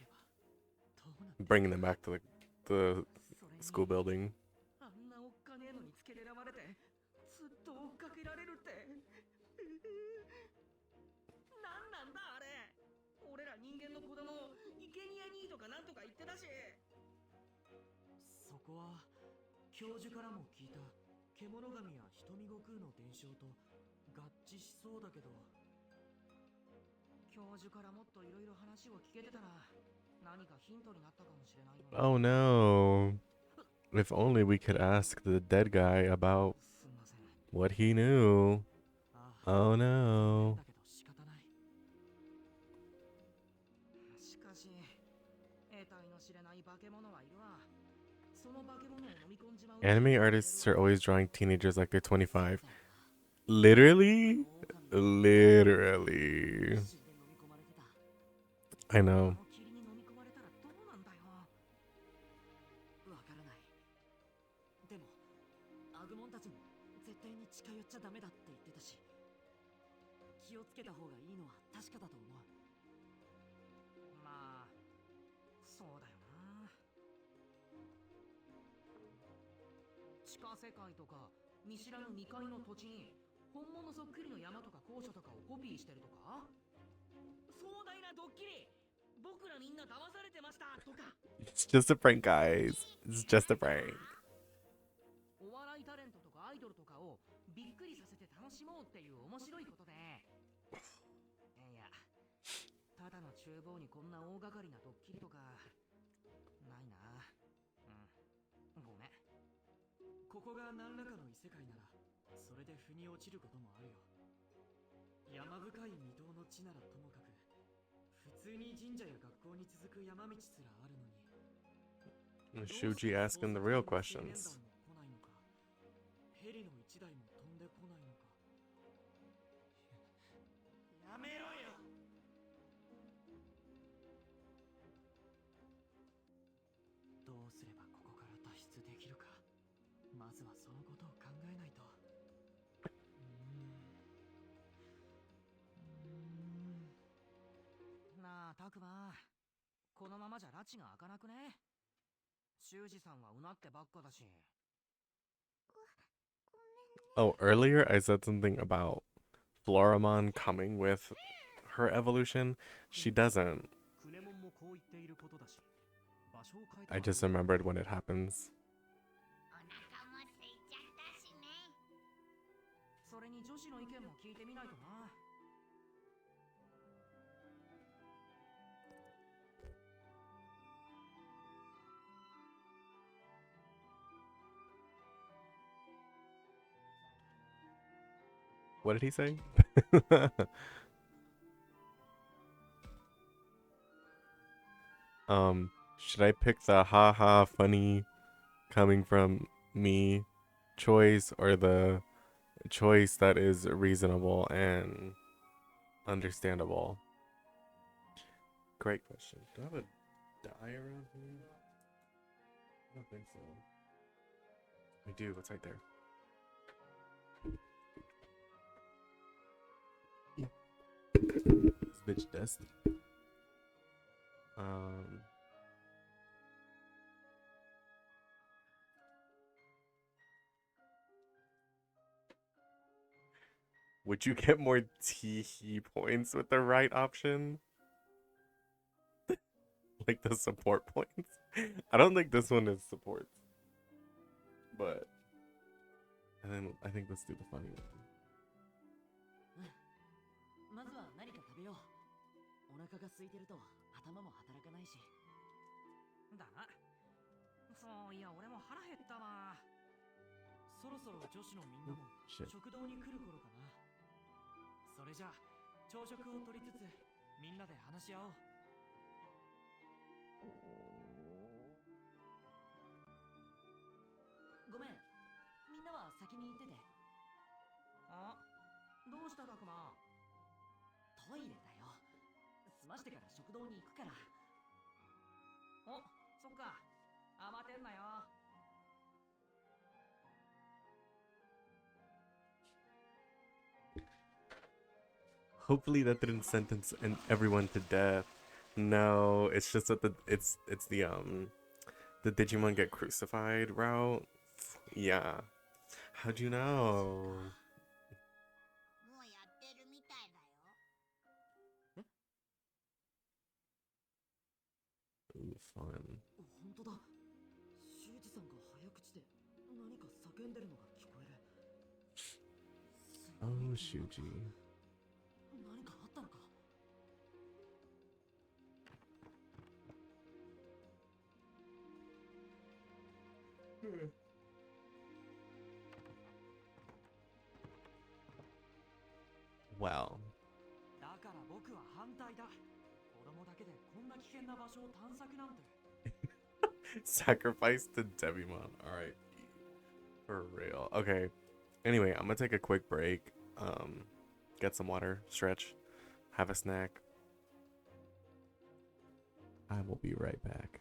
bringing them back to the school building. あんなおっかねえのにつけられてずっと追っかけられるって。なんなんだあれ。俺ら人間の子供生贄にとかなんとか言ってたし。そこは教授からも聞いた獣神や瞳悟空の伝承と合致しそうだけど。教授からもっといろいろ話を聞けてたら何かヒントになったかもしれないよね。 Oh no. If only we could ask the dead guy about すんません。 what he knew. ああ、 Oh no. だけど仕方ない。しかし得体の知れない化け物はいるわ。その化け物を飲み込んじまう。 Anime artists are always drawing teenagers like they're 25. Literally? Literally. I know. 霧に飲み込まれたらどうなんだよ。わからない。でもアグモンたちも絶対に近寄っちゃダメだって言ってたし、気をつけた方がいいのは確かだと思う。まあそうだよな。地下世界とか見知らぬ未開の土地に本物そっくりの山とか高所とかをコピーしてるとか。壮大なドッキリ、僕らみんな騙されてましたとか。 It's just a prank, guys. It's just a prank. お笑いタレントとかアイドルとかをびっくりさせて楽しもうっていう面白いことで。いや、ただの厨房にこんな大掛かりなドッキリとかないな。うん、ごめん。ここが何らかの異世界ならそれで腑に落ちることもあるよ。山深い未踏の地ならともかく普 Shuji asking the real questions. ヘリの一台も飛んでこないのか。やめろよ。どうすればここから脱出できるか。まずはそのことを考えないと。なあ、たくま。このままじゃ拉致が開かなくね。修二さんはうなってばっかだし。Oh, earlier I said something about Floramon coming with her evolution. She doesn't. I just remembered when it happens. お腹も空いちゃったしね。それに女子の意見も聞いてみないとな。What did he say? Should I pick the haha funny coming from me choice or the choice that is reasonable and understandable? Great question. Do I have a die around here? I don't think so. I do. It's right there. This bitch dusty. Would you get more tee points with the right option? Like the support points? I don't think this one is support. But and then I think let's do the funny one. まずは何か食べよう。お腹が空いてると頭も働かないし。だな。そういや俺も腹減ったな。そろそろ女子のみんなも食堂に来る頃かな。それじゃあ朝食を取りつつみんなで話し合おう。ごめん。みんなは先に行ってて。あ、どうしたたくま。トイレだよ。済ましてから食堂に行くから。お、そっか。甘てんなよ。Hopefully that didn't sentence everyone to death. No, it's just that it's the Digimon get crucified route. Yeah. How'd you know? もうやってるみたいだよ。Ooh, fun. 本当だ。修二さんが早口で何か叫んでるのが聞こえる。Oh, Shuji. 何かあったのか。Well. だから僕は反対だ。子供だけでこんな危険な場所を探索なんて。Sacrifice to Devimon. Alright. For real. Okay. Anyway, I'm gonna take a quick break. Get some water, stretch, have a snack. I will be right back.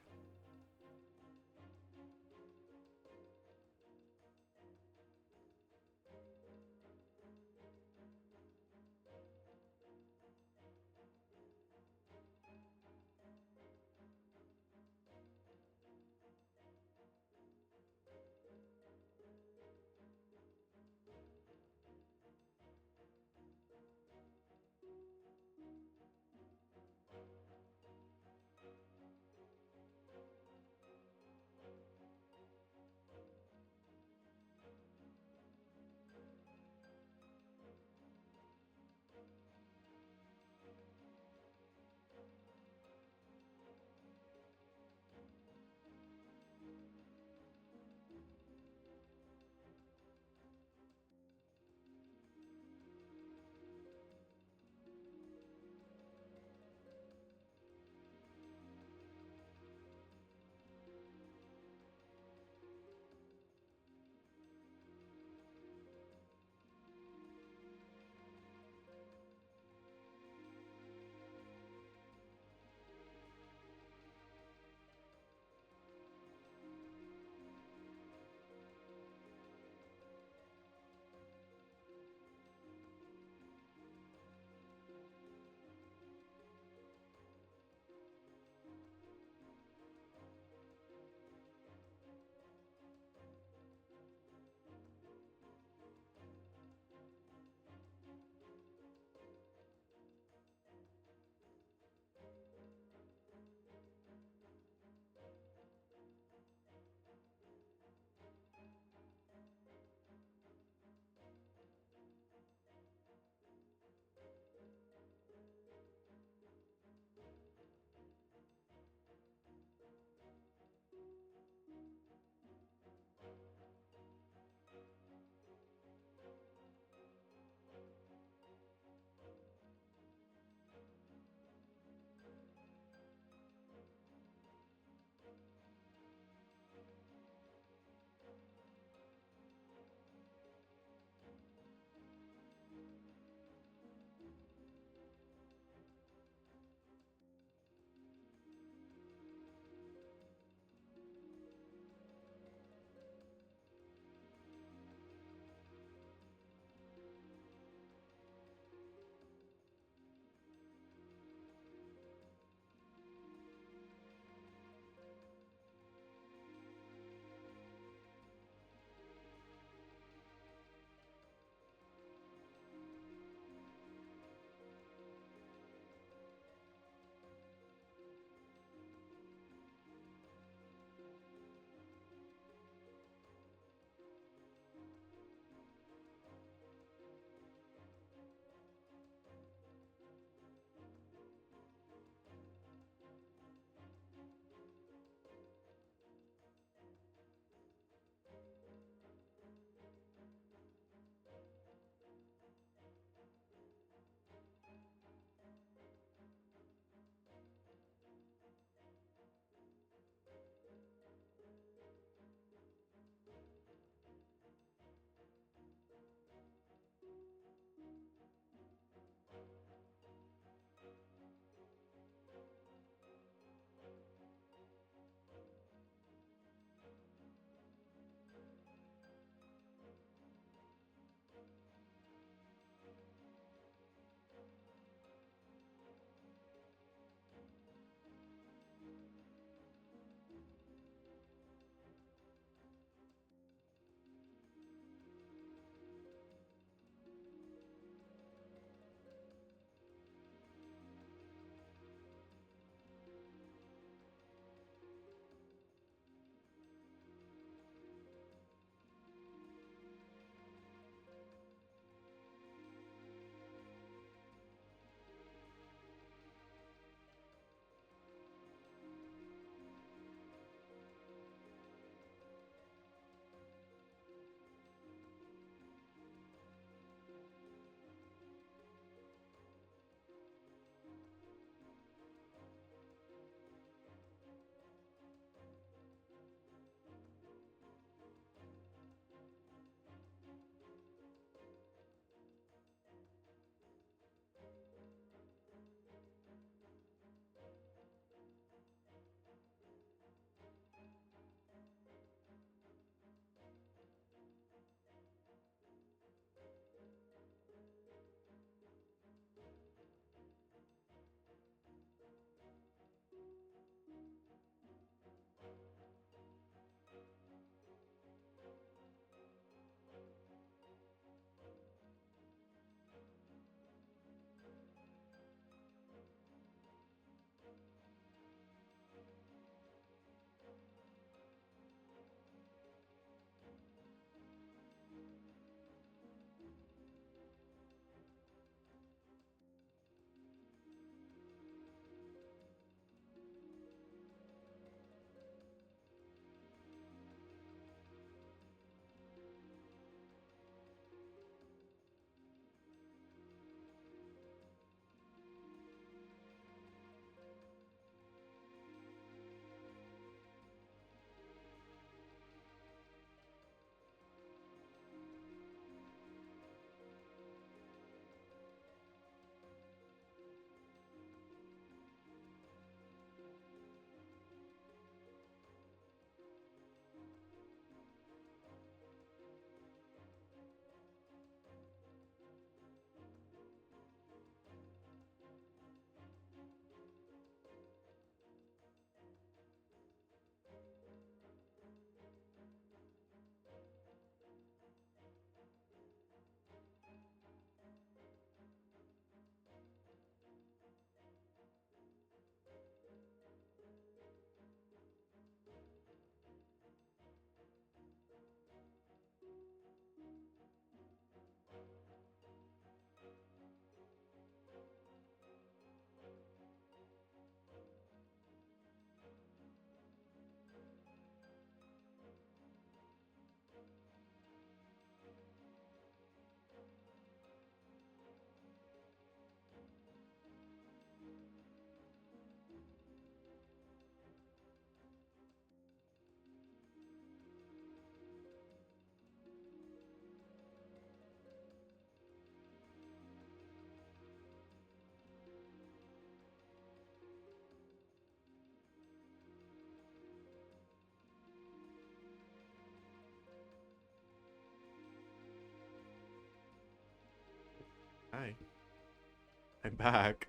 I'm back.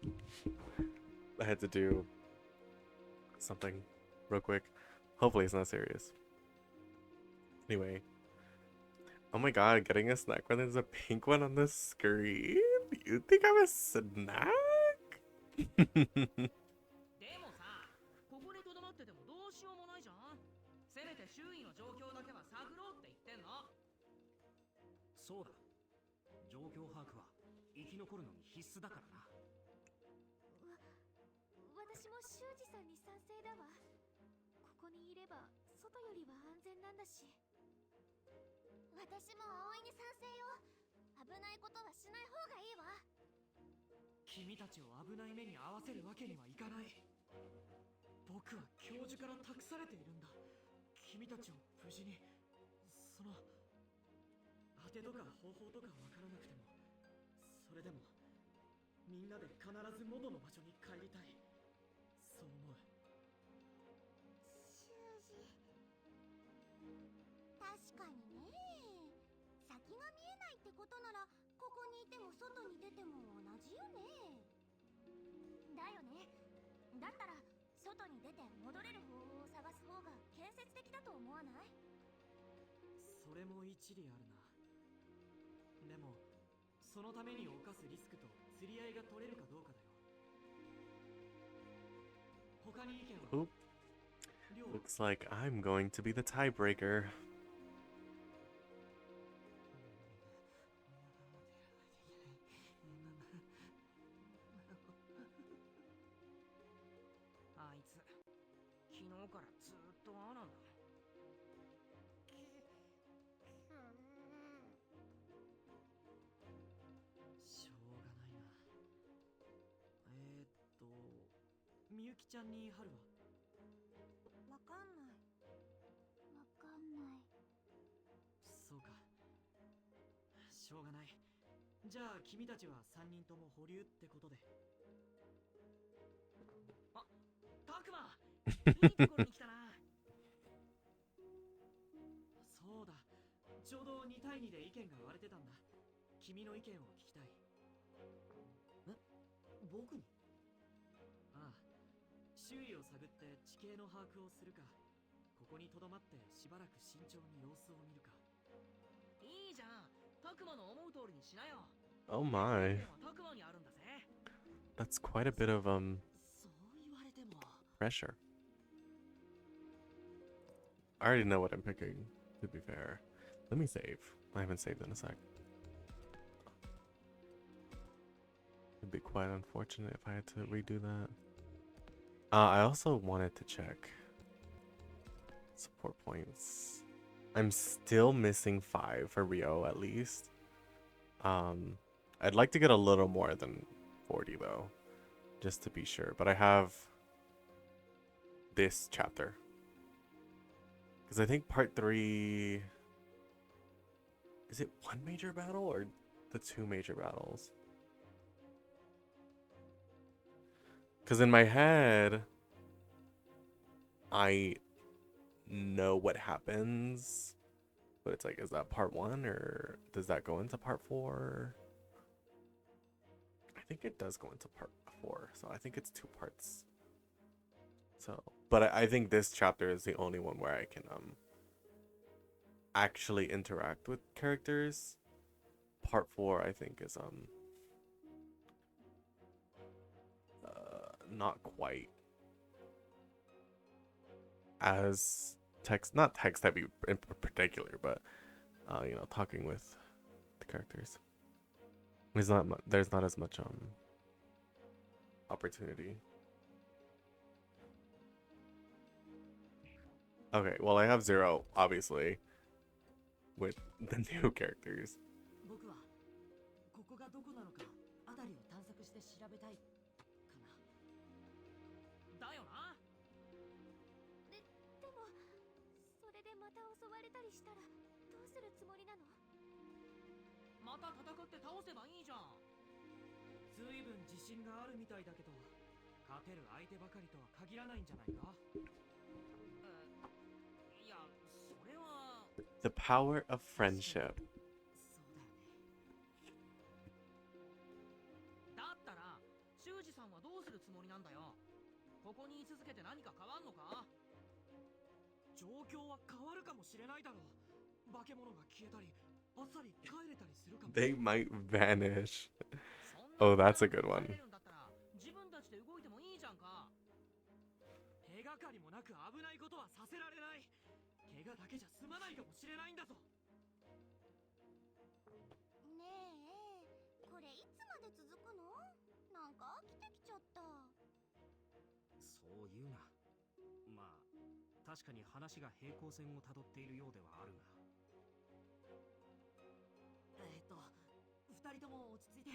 I had to do something real quick. Hopefully it's not serious. Anyway. Oh my god, getting a snack when there's a pink one on the screen? You think I'm a snack? でもさ、ここにとどまっててもどうしようもないじゃん。せめて周囲の状況だけは探ろうって言ってんの。そうだ。状況把握は生き残るのに必須だからな。私も修二さんに賛成だわ。ここにいれば外よりは安全なんだし。私も葵に賛成よ。危ないことはしない方がいいわ。君たちを危ない目に遭わせるわけにはいかない。僕は教授から託されているんだ。君たちを無事に、その当てとか方法とかわからなくても、それでもみんなで必ず元の場所に帰りたい。そう思う。修二、確かにね。先が見えないってことなら、ここにいても外に出ても同じよね。だよね。だったら外に出て戻れる方法を探す方が建設的だと思わない？それも一理あるな。でもそのために冒すリスクと釣り合いが取れるかどうかだよ。他に意見は？ Oop. Looks like I'm going to be the tiebreaker. あいつ昨日からずっとああなんだ。しょうがないな。みゆきちゃんに春は？わかんない。わかんない。そうか。しょうがない。じゃあ君たちは3人とも保留ってことで。あ、たくま、いいところに来たな。そうだ。ちょうど2対2で意見が割れてたんだ。君の意見を聞きたい。僕に？ああ。周囲を探って地形の把握をするか、ここにとどまってしばらく慎重に様子を見るか。いいじゃん。たくまの思う通りにしなよ。 Oh my. たくまにあるんだぜ。 That's quite a bit of そう言われても。 pressure. I already know what I'm picking, to be fair. Let me save. I haven't saved in a sec. It'd be quite unfortunate if I had to redo that. I also wanted to check support points. I'm still missing 5 for Rio at least. I'd like to get a little more than 40 though, just to be sure. But I have this chapter. Because I think part 3... Is it one major battle or the 2 major battles? Because in my head, I know what happens, but it's like, is that part 1 or does that go into part 4? I think it does go into part 4, so I think it's 2 parts. So, but I think this chapter is the only one where I can actually interact with characters. Part 4, I think, is not quite as not text heavy in particular, but you know, talking with the characters. There's not as much opportunity. Okay, well I have 0 obviously with the new characters. 僕はここがどこなのか辺りを探索して調べたいかな。だよな。でも、それでまた襲われたりしたらどうするつもりなの？また戦って倒せばいいじゃん。ずいぶん自信があるみたいだけど、勝てる相手ばかりとは限らないんじゃないか。いや、それは。 The power of friendship. そうだよね。だったら状況は変わるかもしれないだろう。化け物が消えたり、あっさり帰れたりするかも。 They might vanish. そんな Oh, 簡 that's a 単 good に one. 帰れるんだったら自分たちで動いてもいいじゃんか。手がかりもなく危ないことはさせられない。怪我だけじゃ済まないかもしれないんだぞ。ねえ、これいつまで続くの？なんか飽きてきちゃった。そう言うな。まあ確かに話が平行線をたどっているようではあるが。二人とも落ち着いて。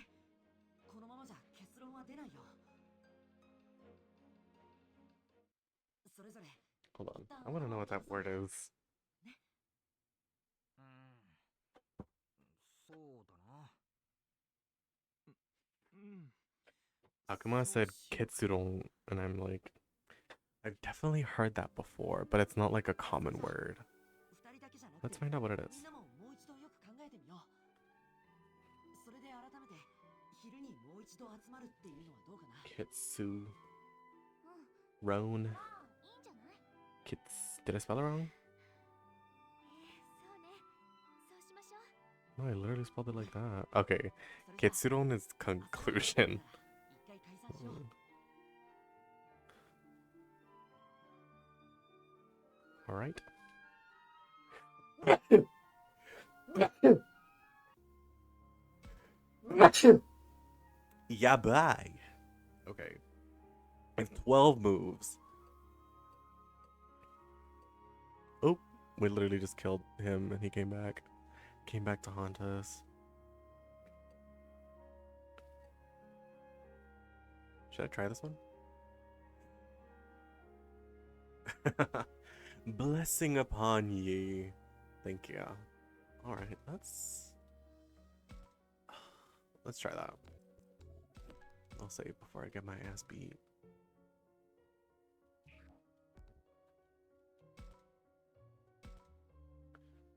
このままじゃ結論は出ないよ。それぞれ。 Hold on. I want to know what that word is. そうだな。うん。 Akuma said kitsuron, and I'm like, I've definitely heard that before, but it's not like a common word. Let's find out what it is. Kitsu. Roan. Kits. Did I spell it wrong? No, I literally spelled it like that. Okay. Kitsuron is conclusion. Alright. Yeah, bye. Okay. I have 12 moves. Oh, we literally just killed him and he came back. Came back to haunt us. Should I try this one? Blessing upon ye. Thank you. Alright, let's try that. I'll save before I get my ass beat.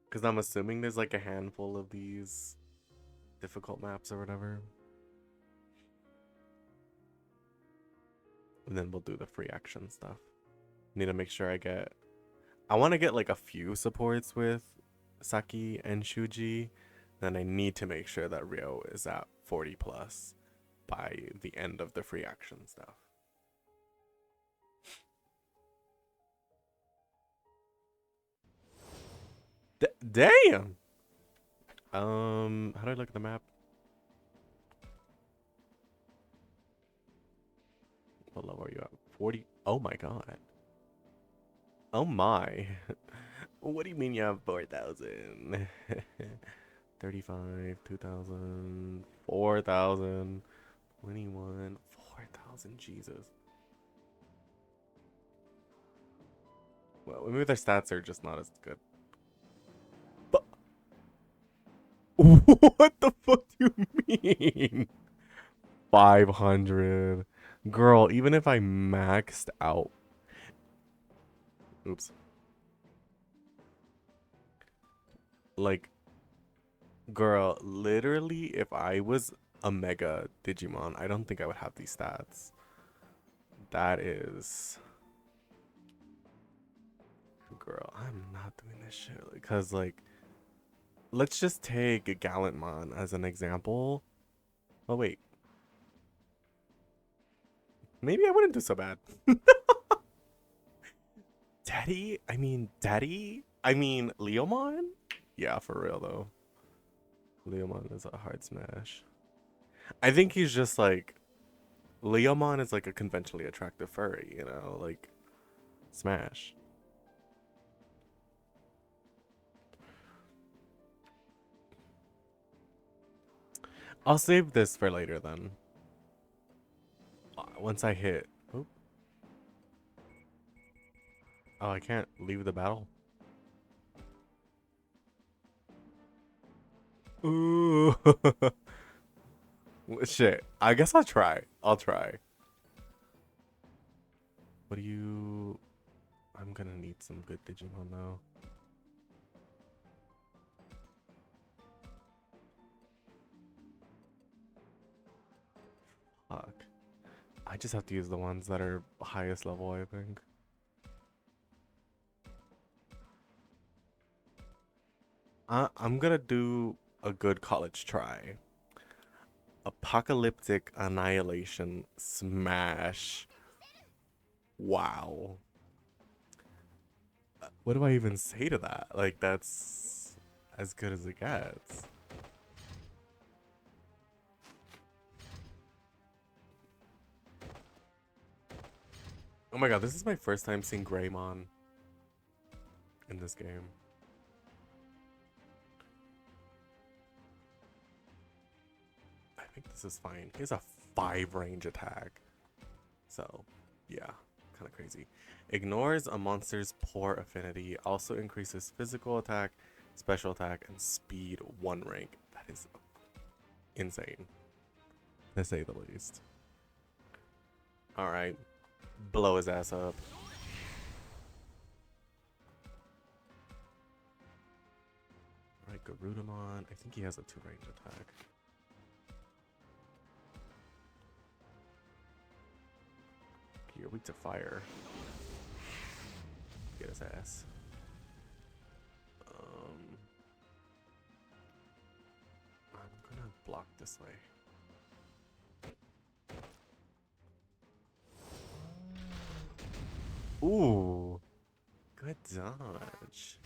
Because I'm assuming there's like a handful of these difficult maps or whatever. And then we'll do the free action stuff. Need to make sure I want to get like a few supports with Saki and Shuji. Then I need to make sure that Ryo is at 40 plus by the end of the free action stuff. Damn! How do I look at the map? What level are you at? 40? Oh my god. Oh my. What do you mean you have 4,000? 35, 2,000, 4,000, 21, 4,000, Jesus. Well, maybe their stats are just not as good. But what the fuck do you mean? 500. Girl, even if I maxed out. Oops. Like, girl, literally, if I was a mega Digimon, I don't think I would have these stats. That is... Girl, I'm not doing this shit. Because, like, let's just take Gallantmon as an example. Oh, wait. Maybe I wouldn't do so bad. Daddy? I mean, Leomon? Yeah, for real, though. Leomon is a hard smash. I think he's just, like... Leomon is, like, a conventionally attractive furry, you know? Like, smash. I'll save this for later, then. Once I hit... Oop. Oh, I can't leave the battle? Ooh. Shit. I guess I'll try. I'll try. What do you... I'm gonna need some good Digimon, though. Fuck. I just have to use the ones that are highest level, I think. I'm gonna do a good college try. Apocalyptic Annihilation Smash. Wow. What do I even say to that? Like, that's as good as it gets. Oh my god, this is my first time seeing Greymon in this game. I think this is fine. He has a 5 range attack. So, yeah, kind of crazy. Ignores a monster's poor affinity. Also increases physical attack, special attack, and speed 1 rank. That is insane, to say the least. Alright, blow his ass up. Alright, Garudamon. I think he has a 2 range attack. You're weak to fire. Get his ass. I'm gonna block this way. Ooh, good dodge.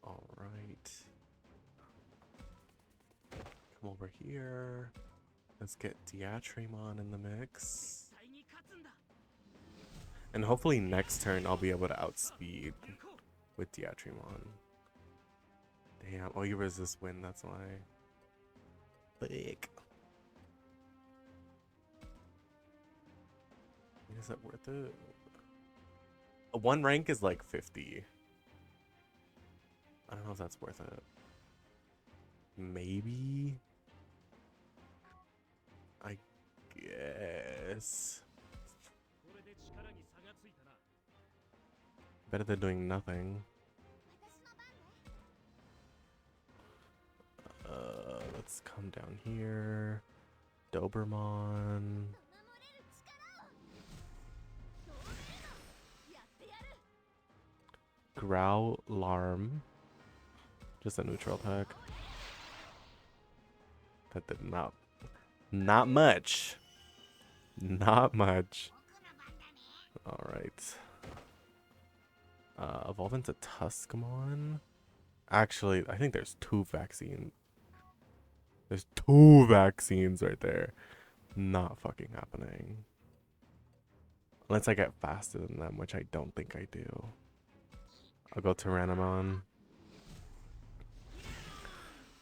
All right. Come over here. Let's get Diatrimon in the mix. And hopefully next turn I'll be able to outspeed with Diatrimon. Damn. Oh, you resist wind, that's why. Big. Is that worth it? 1 rank is like 50. I don't know if that's worth it. Maybe? I guess. Better than doing nothing. Let's come down here. Doberman. Growlarm. Just a neutral attack. That did not much. Not much. Alright. Evolve into Tuskamon. Actually, I think there's 2 vaccines. There's 2 vaccines right there. Not fucking happening. Unless I get faster than them, which I don't think I do. I'll go Tyrannomon.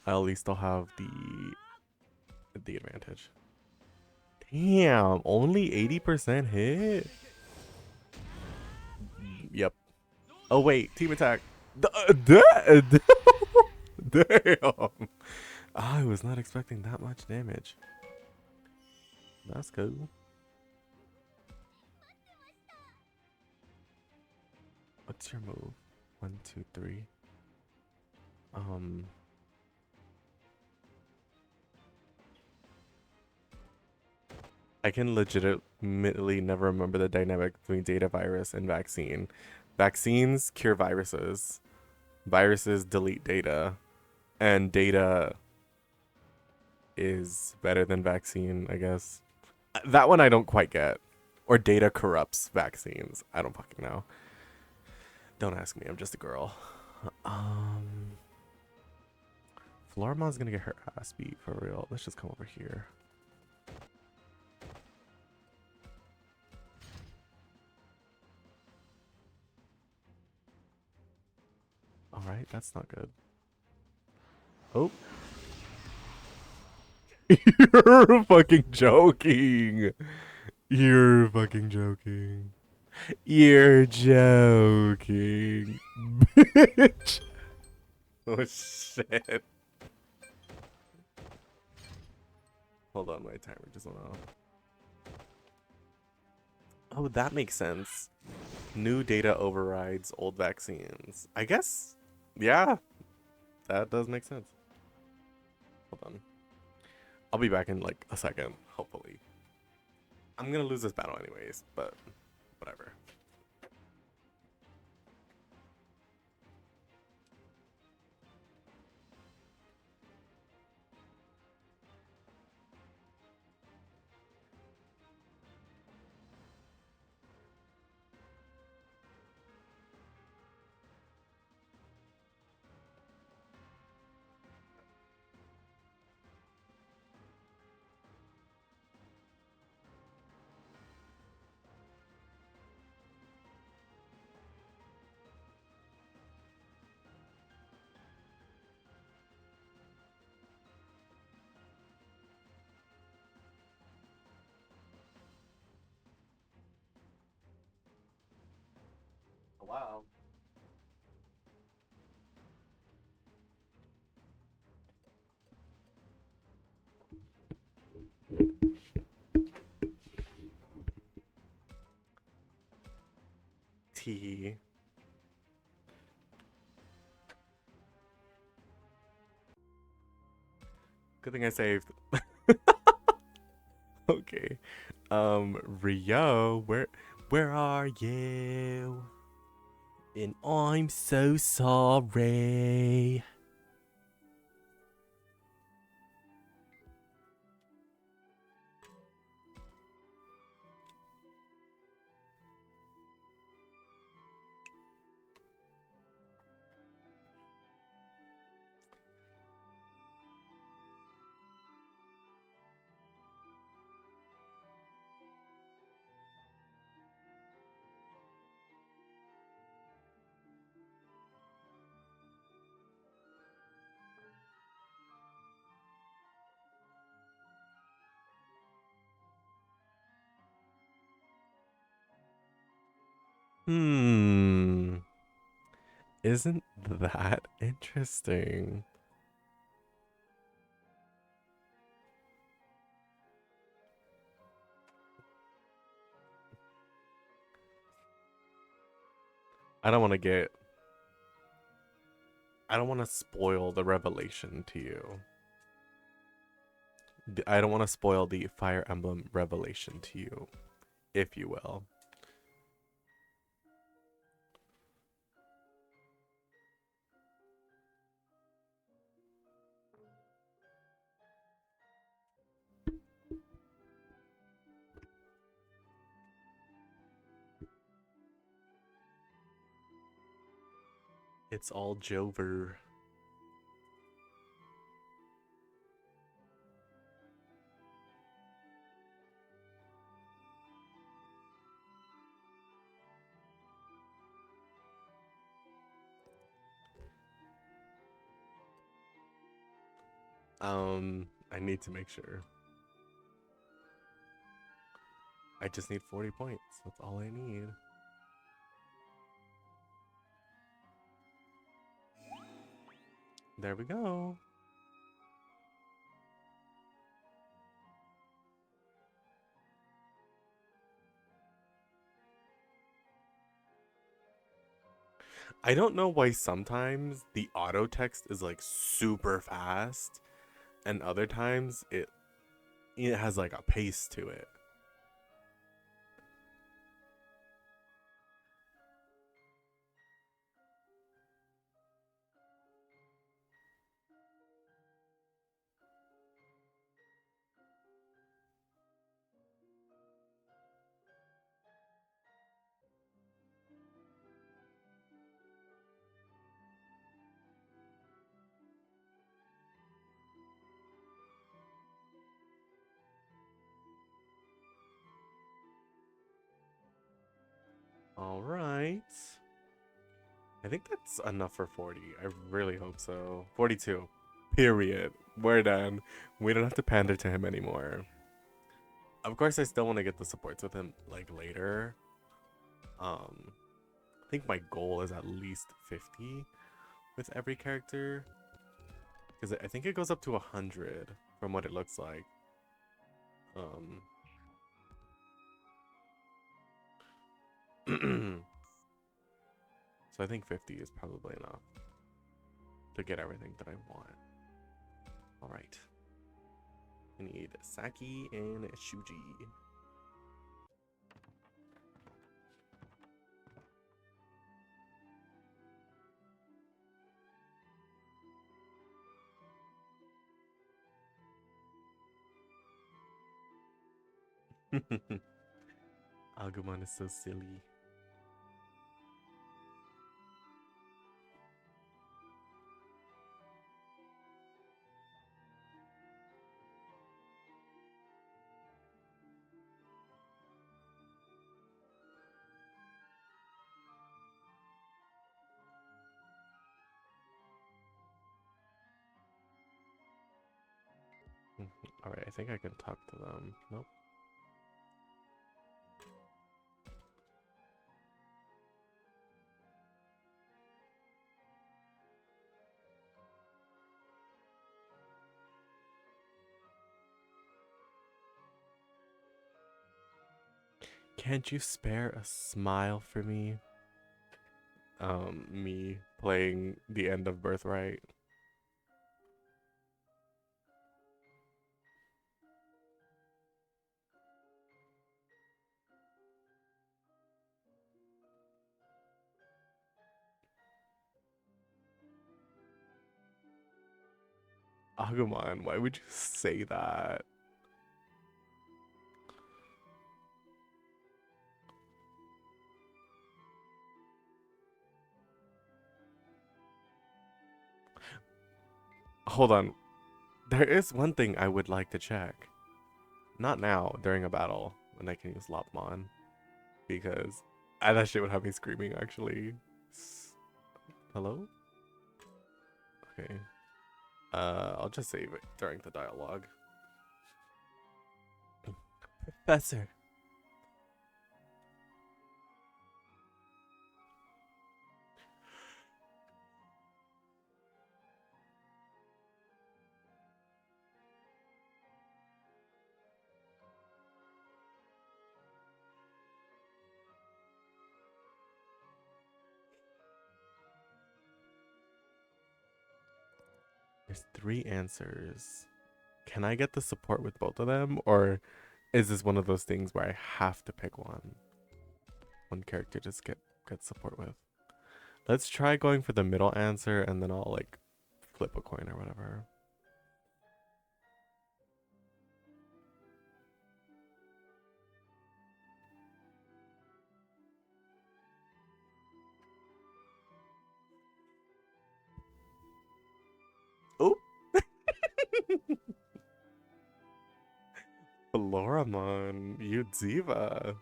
I at least still have the advantage. Damn, only 80% hit? Yep. Oh wait, team attack. Damn. I was not expecting that much damage. That's cool. What's your move? 1, 2, 3. I can legitimately never remember the dynamic between data virus and vaccine. Vaccines cure viruses. Viruses delete data. And data is better than vaccine, I guess. That one I don't quite get. Or data corrupts vaccines. I don't fucking know. Don't ask me, I'm just a girl. Floramon's gonna get her ass beat for real. Let's just come over here. Alright, that's not good. Oh. You're fucking joking. You're fucking joking. You're joking. Bitch. Oh shit. Hold on, my timer just went off. Oh, that makes sense. New data overrides old vaccines. I guess, yeah, that does make sense. Hold on. I'll be back in like a second, hopefully. I'm gonna lose this battle anyways, but whatever. wow. Tea. Good thing I saved. Okay. Rio, where are you? And I'm so sorry. Hmm. Isn't that interesting? I don't want to get. I don't want to spoil the revelation to you. I don't want to spoil the Fire Emblem revelation to you, if you will. It's all Jover. I need to make sure. I just need 40 points. That's all I need. There we go. I don't know why sometimes the auto text is like super fast and other times it has like a pace to it. All right. I think that's enough for 40. I really hope so. 42. Period. We're done. We don't have to pander to him anymore. Of course, I still want to get the supports with him like later. I think my goal is at least 50 with every character because I think it goes up to 100 from what it looks like. Um, so I think 50 is probably enough to get everything that I want. All right. I need Saki and Shuji. Agumon is so silly. All right, I think I can talk to them. Nope. Can't you spare a smile for me? Me playing the end of Birthright. Agumon, why would you say that? Hold on. There is one thing I would like to check. Not now, during a battle, when I can use Lopmon. Because that shit would have me screaming, actually. Hello? Okay. I'll just save it during the dialogue. Professor. There's 3 answers. Can I get the support with both of them? Or is this one of those things where I have to pick one? One character just get support with. Let's try going for the middle answer and then I'll like flip a coin or whatever. Oh! Floramon, you diva.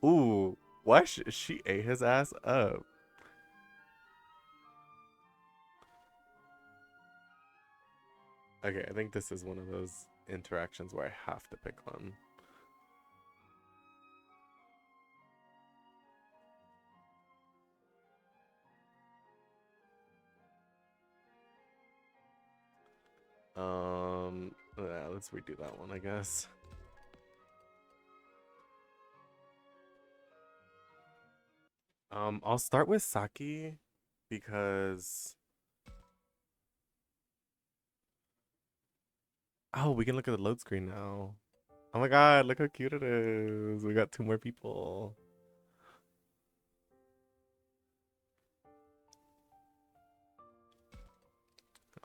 Ooh, why she ate his ass up? Okay, I think this is one of those interactions where I have to pick one. Yeah, let's redo that one, I guess. I'll start with Saki because oh, we can look at the load screen now. Oh my god, look how cute it is. We got 2 more people.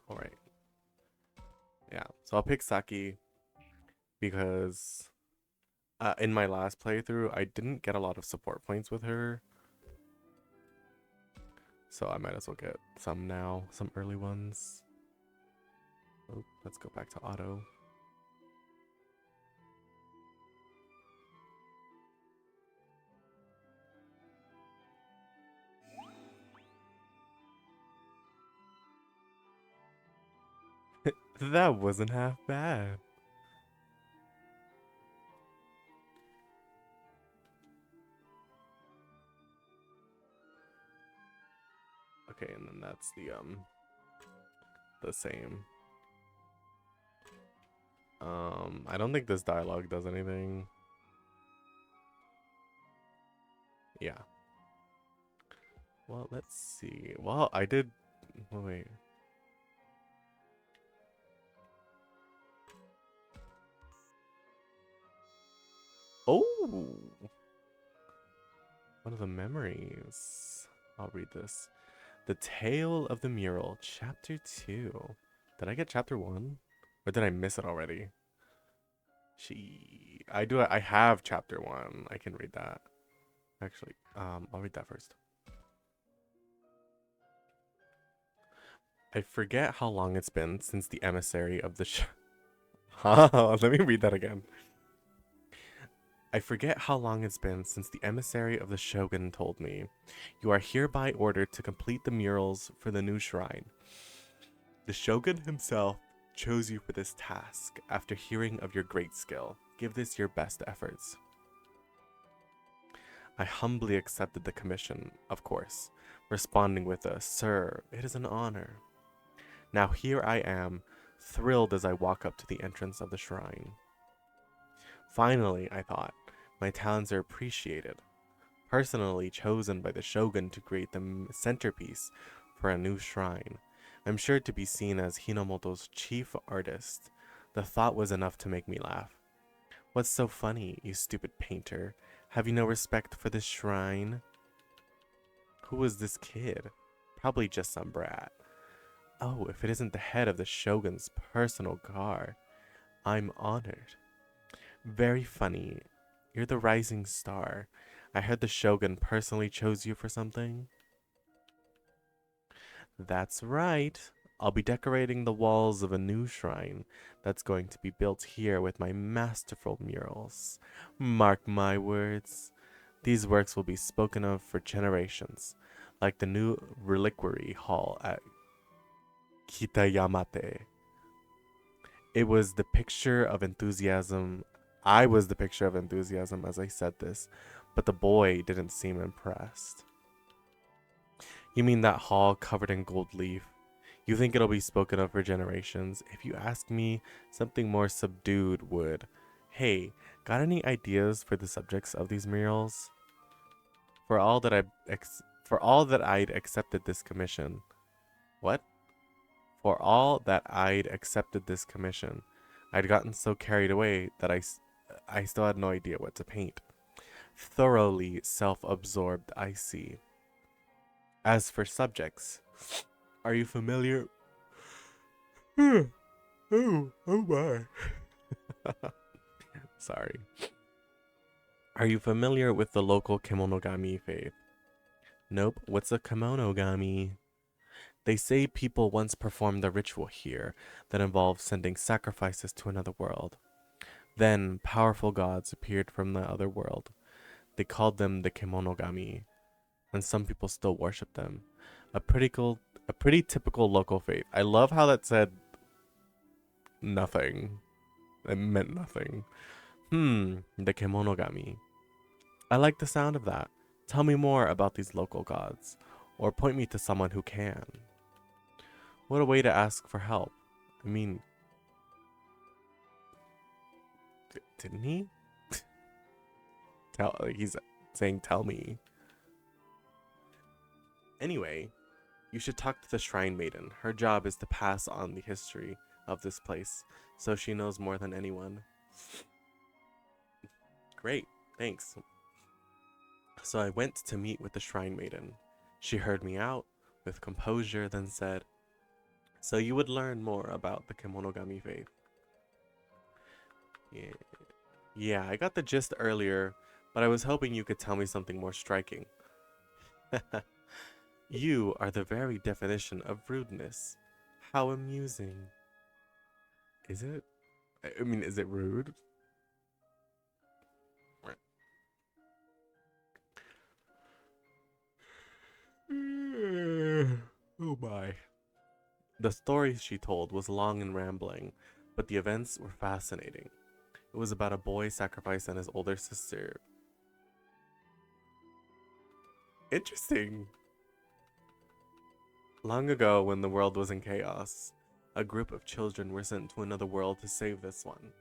All right. Yeah, so I'll pick Saki because in my last playthrough, I didn't get a lot of support points with her. So I might as well get some now, some early ones. Oh, let's go back to auto. That wasn't half bad. Okay, and then that's the same. I don't think this dialogue does anything. Yeah. Well, let's see. Well, I did. Oh, wait. Oh, one of the memories. I'll read this. The Tale of the Mural, Chapter 2. Did I get Chapter 1? Or did I miss it already? I have Chapter 1. I can read that. Actually, I'll read that first. I forget how long it's been since the emissary of the let me read that again. I forget how long it's been since the emissary of the Shogun told me, "You are hereby ordered to complete the murals for the new shrine. The Shogun himself chose you for this task after hearing of your great skill. Give this your best efforts." I humbly accepted the commission, of course, responding with a, "Sir, it is an honor." Now here I am, thrilled as I walk up to the entrance of the shrine. Finally, I thought, my talents are appreciated. Personally chosen by the shogun to create the centerpiece for a new shrine. I'm sure to be seen as Hinomoto's chief artist. The thought was enough to make me laugh. What's so funny, you stupid painter? Have you no respect for this shrine? Who was this kid? Probably just some brat. Oh, if it isn't the head of the shogun's personal guard. I'm honored. Very funny. You're the rising star. I heard the shogun personally chose you for something. That's right. I'll be decorating the walls of a new shrine that's going to be built here with my masterful murals. Mark my words. These works will be spoken of for generations, like the new reliquary hall at Kitayamate. It was the picture of enthusiasm. I was the picture of enthusiasm as I said this, but the boy didn't seem impressed. You mean that hall covered in gold leaf? You think it'll be spoken of for generations? If you ask me, something more subdued would. Hey, got any ideas for the subjects of these murals? For all that I'd accepted this commission. What? For all that I'd accepted this commission, I'd gotten so carried away that I still had no idea what to paint. Thoroughly self-absorbed, I see. As for subjects, are you familiar? Oh my. Sorry. Are you familiar with the local kemonogami faith? Nope. What's a kemonogami? They say people once performed a ritual here that involved sending sacrifices to another world. Then powerful gods appeared from the other world. They called them the kemonogami, and some people still worship them. A pretty typical local faith. I love how that said nothing. It meant nothing. The kemonogami. I like the sound of that. Tell me more about these local gods, or point me to someone who can. What a way to ask for help. I mean, didn't he? He's saying tell me. Anyway, you should talk to the Shrine Maiden. Her job is to pass on the history of this place, so she knows more than anyone. Great, thanks. So I went to meet with the Shrine Maiden. She heard me out with composure, then said, "So you would learn more about the kemonogami faith." Yeah, I got the gist earlier, but I was hoping you could tell me something more striking. You are the very definition of rudeness. How amusing. Is it? I mean, is it rude? Oh my. The story she told was long and rambling, but the events were fascinating. It was about a boy sacrificing his older sister. Interesting. Long ago, when the world was in chaos, a group of children were sent to another world to save this one.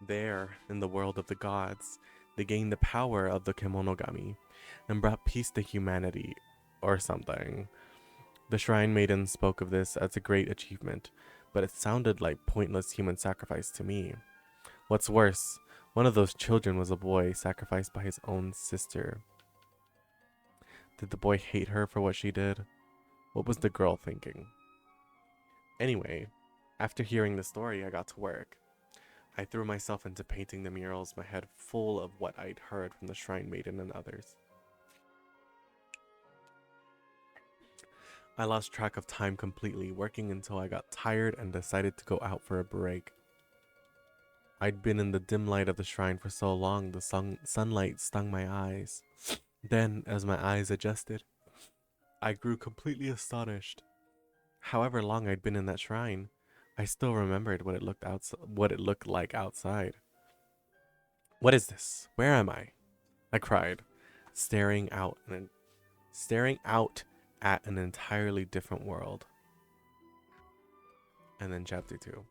There, in the world of the gods, they gained the power of the kemonogami and brought peace to humanity, or something. The Shrine Maiden spoke of this as a great achievement, but it sounded like pointless human sacrifice to me. What's worse, one of those children was a boy sacrificed by his own sister. Did the boy hate her for what she did? What was the girl thinking? Anyway, after hearing the story, I got to work. I threw myself into painting the murals, my head full of what I'd heard from the Shrine Maiden and others. I lost track of time completely, working until I got tired and decided to go out for a break. I'd been in the dim light of the shrine for so long, the sunlight stung my eyes. Then, as my eyes adjusted, I grew completely astonished. However long I'd been in that shrine, I still remembered what it looked like outside. What is this? Where am I? I cried, staring out at an entirely different world. And then chapter 2.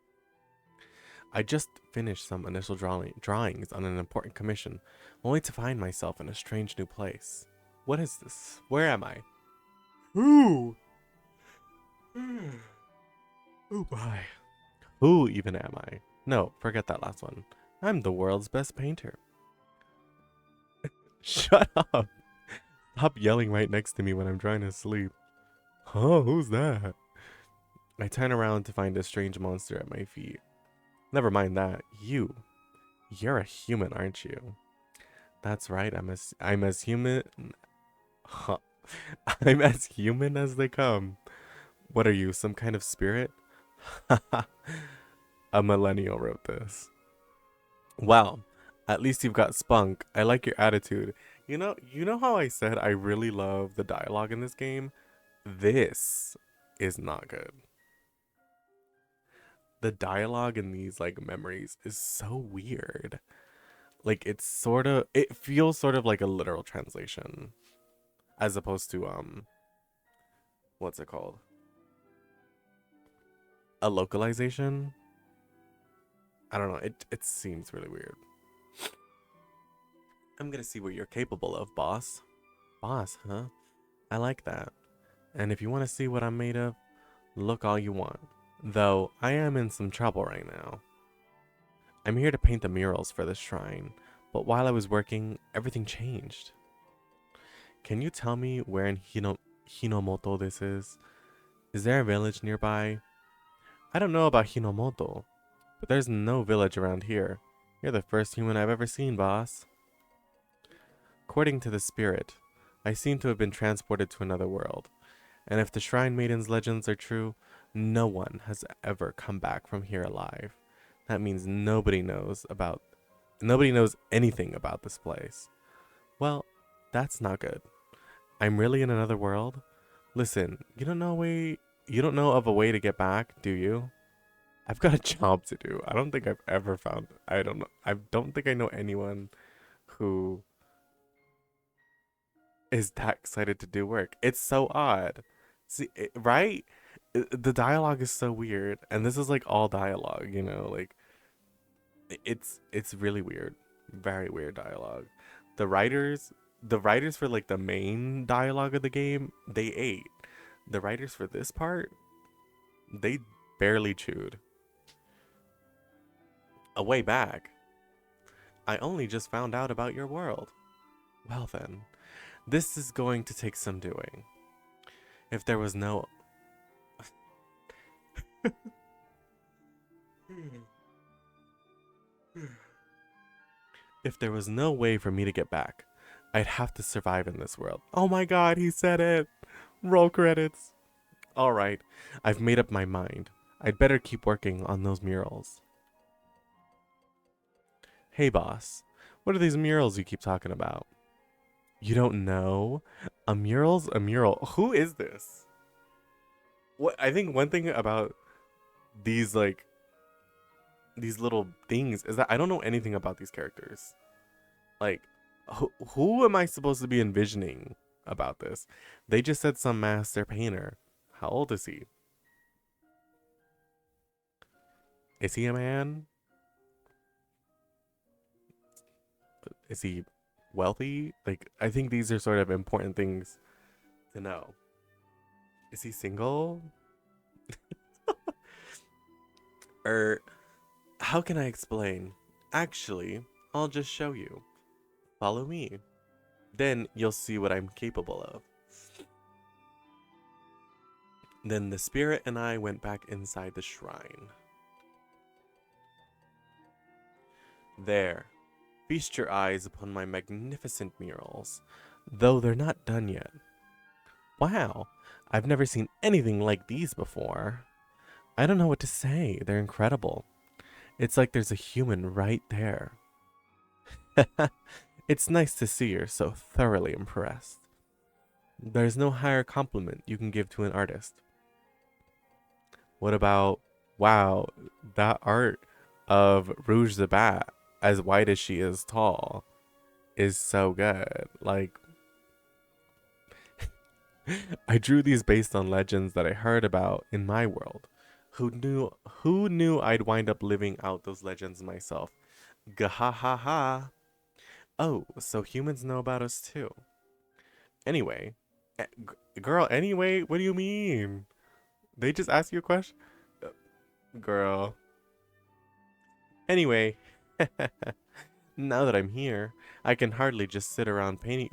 I just finished some initial drawings on an important commission, only to find myself in a strange new place. What is this? Where am I? Ooh! Oh my. Who even am I? No, forget that last one. I'm the world's best painter. Shut up! Stop yelling right next to me when I'm trying to sleep. Huh? Who's that? I turn around to find a strange monster at my feet. Never mind that. You're a human, aren't you? That's right. I'm as human. Huh. I'm as human as they come. What are you, some kind of spirit? A millennial wrote this. Wow. At least you've got spunk. I like your attitude. You know how I said I really love the dialogue in this game? This is not good. The dialogue in these like memories is so weird. Like it feels sort of like a literal translation as opposed to what's it called? A localization? I don't know. It seems really weird. I'm gonna see what you're capable of, boss. Boss, huh? I like that. And if you want to see what I'm made of, look all you want. Though I am in some trouble right now. I'm here to paint the murals for this shrine, but while I was working, everything changed. Can you tell me where in Hinomoto this is? Is there a village nearby? I don't know about Hinomoto, but there's no village around here. You're the first human I've ever seen, boss. According to the spirit, I seem to have been transported to another world, and if the Shrine Maiden's legends are true, no one has ever come back from here alive. That means nobody knows anything about this place. Well, that's not good. I'm really in another world? Listen, you don't know of a way to get back, do you? I've got a job to do. I don't think I know anyone who is that excited to do work. It's so odd. See, right? The dialogue is so weird, and this is like all dialogue, like it's really weird. Very weird dialogue. The writers the writers for like the main dialogue of the game, they ate. The writers for this part, they barely chewed. A way back. I only just found out about your world. Well then, this is going to take some doing. If there was no If there was no way for me to get back, I'd have to survive in this world. Oh my god, he said it! Roll credits. Alright, I've made up my mind. I'd better keep working on those murals. Hey boss, what are these murals you keep talking about? You don't know? A mural's a mural. Who is this? What I think one thing about these these little things is that I don't know anything about these characters. Like, who am I supposed to be envisioning about this? They just said some master painter. How old is he? Is he a man? Is he wealthy? Like, I think these are sort of important things to know. Is he single? Or how can I explain? Actually, I'll just show you. Follow me. Then you'll see what I'm capable of. Then the spirit and I went back inside the shrine. There, feast your eyes upon my magnificent murals, though they're not done yet. Wow, I've never seen anything like these before. I don't know what to say, they're incredible. It's like there's a human right there. It's nice to see you're so thoroughly impressed. There's no higher compliment you can give to an artist. What about, wow, that art of Rouge the Bat, as white as she is tall, is so good. Like, I drew these based on legends that I heard about in my world. Who knew I'd wind up living out those legends myself? Gahahaha. Oh, so humans know about us too. Anyway, girl, anyway, what do you mean? They just asked you a question? Girl. Anyway, now that I'm here, I can hardly just sit around painting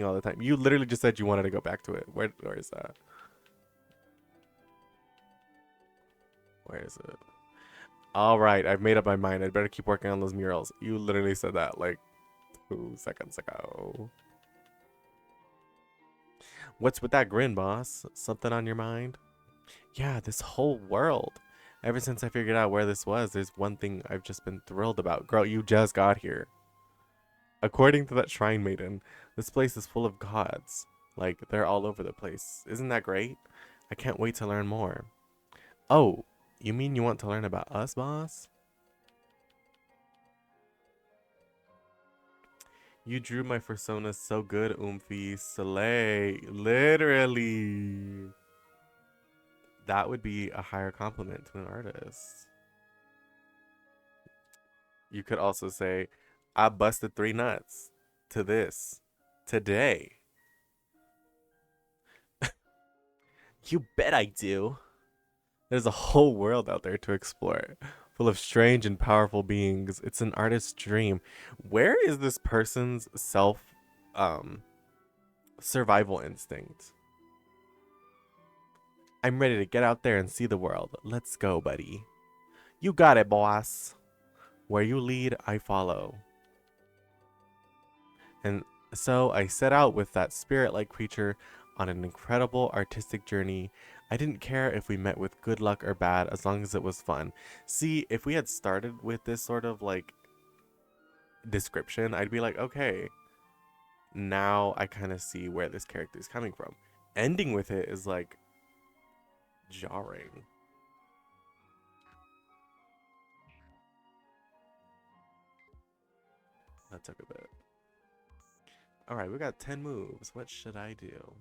all the time. You literally just said you wanted to go back to it. Where is that? Where is it? All right, I've made up my mind. I'd better keep working on those murals. You literally said that like 2 seconds ago. What's with that grin, boss? Something on your mind? Yeah, this whole world. Ever since I figured out where this was, there's one thing I've just been thrilled about. Girl, you just got here. According to that shrine maiden, this place is full of gods. Like, they're all over the place. Isn't that great? I can't wait to learn more. Oh, you mean you want to learn about us, boss? You drew my persona so good, Oomphy. Slay. Literally. That would be a higher compliment to an artist. You could also say, I busted 3 nuts to this today. You bet I do. There's a whole world out there to explore, full of strange and powerful beings. It's an artist's dream. Where is this person's um survival instinct? I'm ready to get out there and see the world. Let's go, buddy. You got it, boss. Where you lead, I follow. And so I set out with that spirit-like creature on an incredible artistic journey. I didn't care if we met with good luck or bad as long as it was fun. See, if we had started with this sort of like description, I'd be like, okay, now I kind of see where this character is coming from. Ending with it is like jarring. That took a bit. All right, we got 10 moves. What should I do?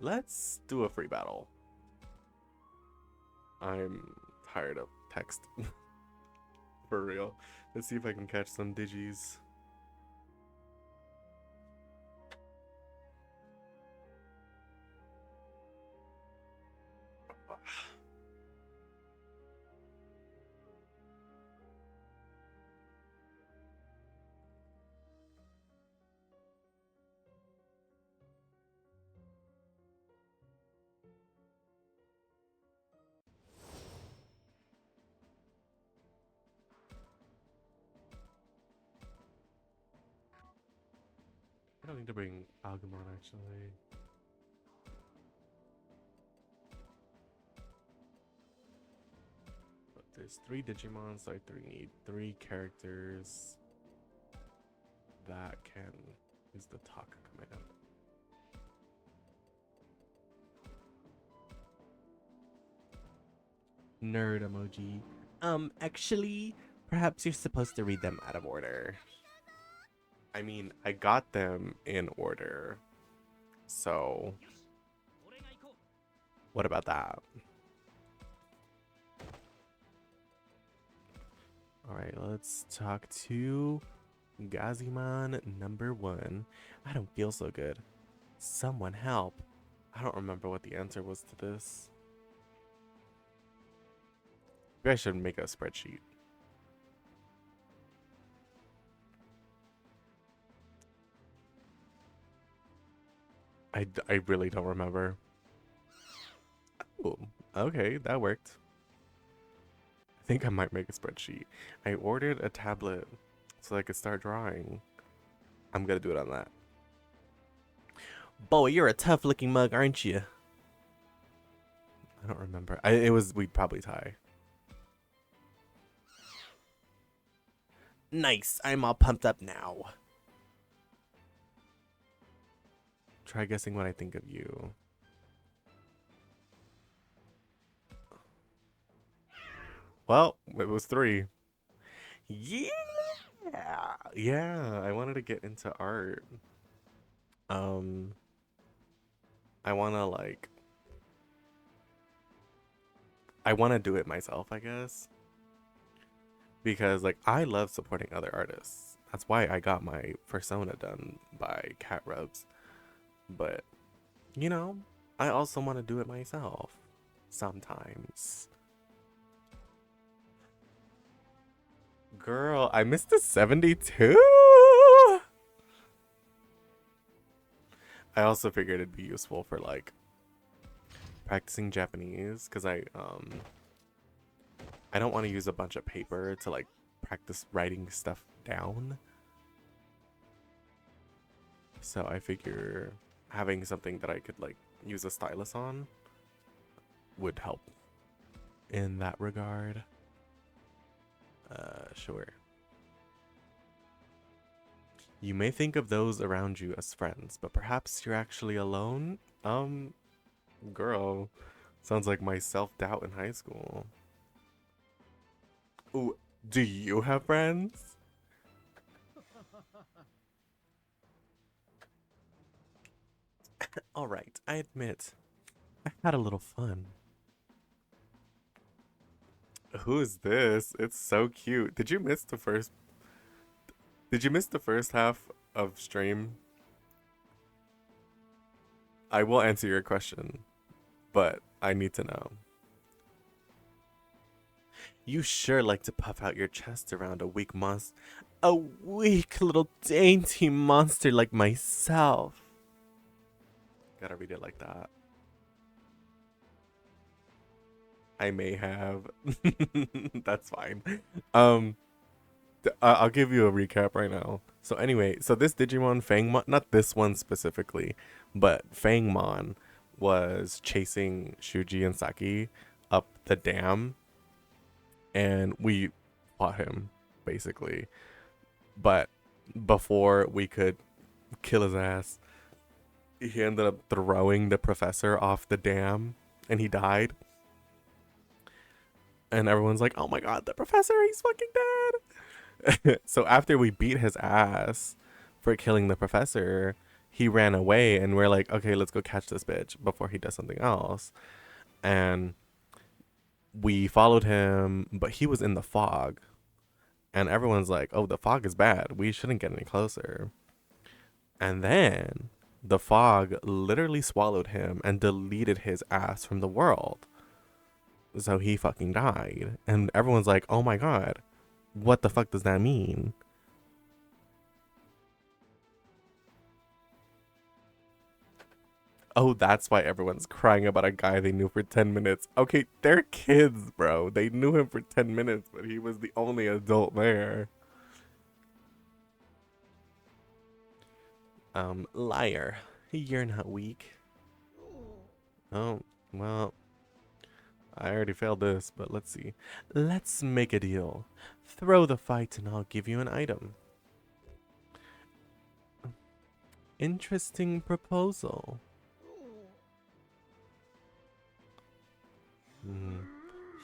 Let's do a free battle. I'm tired of text. For real. Let's see if I can catch some digis. I don't need to bring Agumon actually. But there's 3 Digimon, so I need 3 characters that can use the talk command. Nerd emoji. Actually, perhaps you're supposed to read them out of order. I mean, I got them in order. So, what about that? Alright, let's talk to Gazimon number 1. I don't feel so good. Someone help. I don't remember what the answer was to this. Maybe I should make a spreadsheet. I really don't remember. Oh, okay, that worked. I think I might make a spreadsheet. I ordered a tablet so I could start drawing. I'm gonna do it on that. Boy, you're a tough looking mug, aren't you? I don't remember. We'd probably tie. Nice, I'm all pumped up now. Try guessing what I think of you. Well, it was 3. Yeah! Yeah, I wanted to get into art. Um, I wanna I wanna do it myself, I guess. Because like I love supporting other artists. That's why I got my persona done by Cat Rubs. But you know, I also want to do it myself sometimes. Girl, I missed the 72. I also figured it'd be useful for like practicing Japanese because I don't want to use a bunch of paper to like practice writing stuff down. So I figure having something that I could like use a stylus on would help in that regard. Sure. You may think of those around you as friends, but perhaps you're actually alone? Girl, sounds like my self-doubt in high school. Ooh, do you have friends? Alright, I admit, I had a little fun. Who is this? It's so cute. Did you miss the first half of stream? I will answer your question, but I need to know. You sure like to puff out your chest around a weak monster. A weak little dainty monster like myself. Gotta read it like that. I may have. That's fine. Um, I'll give you a recap right now. So anyway, so this Digimon Fangmon, not this one specifically, but Fangmon was chasing Shuji and Saki up the dam, and we fought him basically. But before we could kill his ass, he ended up throwing the professor off the dam, and he died. And everyone's like, "Oh my god, the professor, he's fucking dead." So after we beat his ass for killing the professor, he ran away, and we're like, "Okay, let's go catch this bitch before he does something else." And we followed him, but he was in the fog. And everyone's like, "Oh, the fog is bad. We shouldn't get any closer." And then the fog literally swallowed him and deleted his ass from the world. So he fucking died. And everyone's like, "Oh my god, what the fuck does that mean?" Oh, that's why everyone's crying about a guy they knew for 10 minutes. Okay, they're kids, bro. They knew him for 10 minutes, but he was the only adult there. Liar. You're not weak. Oh, well, I already failed this, but let's see. Let's make a deal. Throw the fight and I'll give you an item. Interesting proposal. Hmm.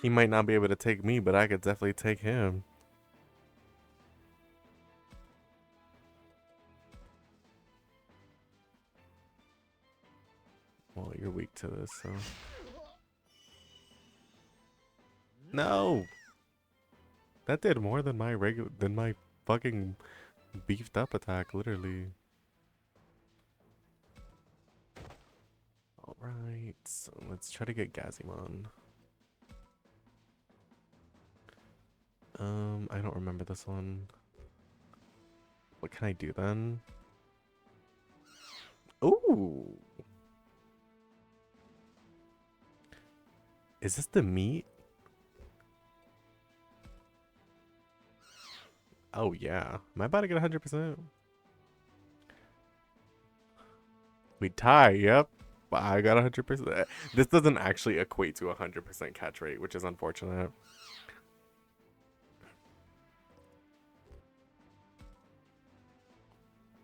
He might not be able to take me, but I could definitely take him. Well, you're weak to this, so. No! That did more than my fucking beefed up attack, literally. Alright, so let's try to get Gazimon. I don't remember this one. What can I do then? Ooh! Is this the meat? Oh yeah. Am I about to get 100%? We tie, yep. I got 100%. This doesn't actually equate to 100% catch rate, which is unfortunate.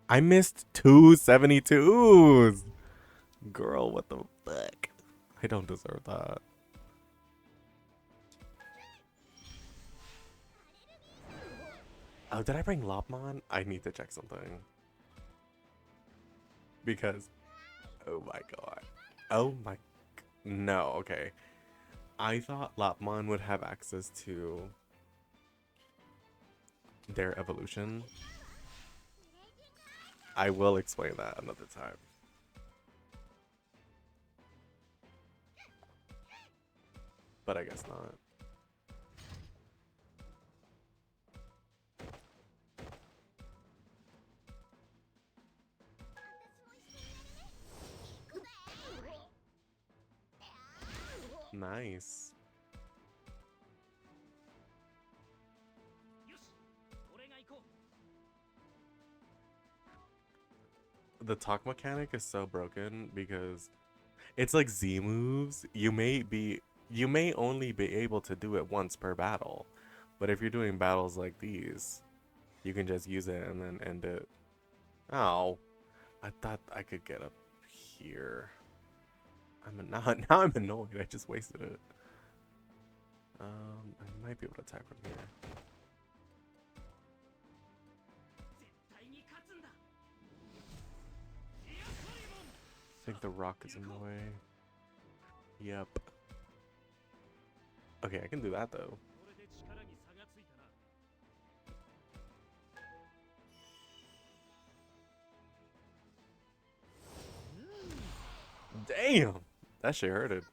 I missed 272s. Girl, what the fuck? I don't deserve that. Oh, did I bring Lopmon? I need to check something. Because, oh my god. Oh my. No, okay. I thought Lapmon would have access to their evolution. I will explain that another time. But I guess not. Nice. よし俺が行こ The talk mechanic is so broken because it's like Z moves. You may only be able to do it once per battle. But if you're doing battles like these, you can just use it and then end it. Oh, I thought I could get up here. Now I'm annoyed. I just wasted it. I might be able to attack from here. う絶対に勝つんだ I think the rock is in the way. Yep. Okay, I can do that though. これで力に差がついたな Damn! That shit hurted.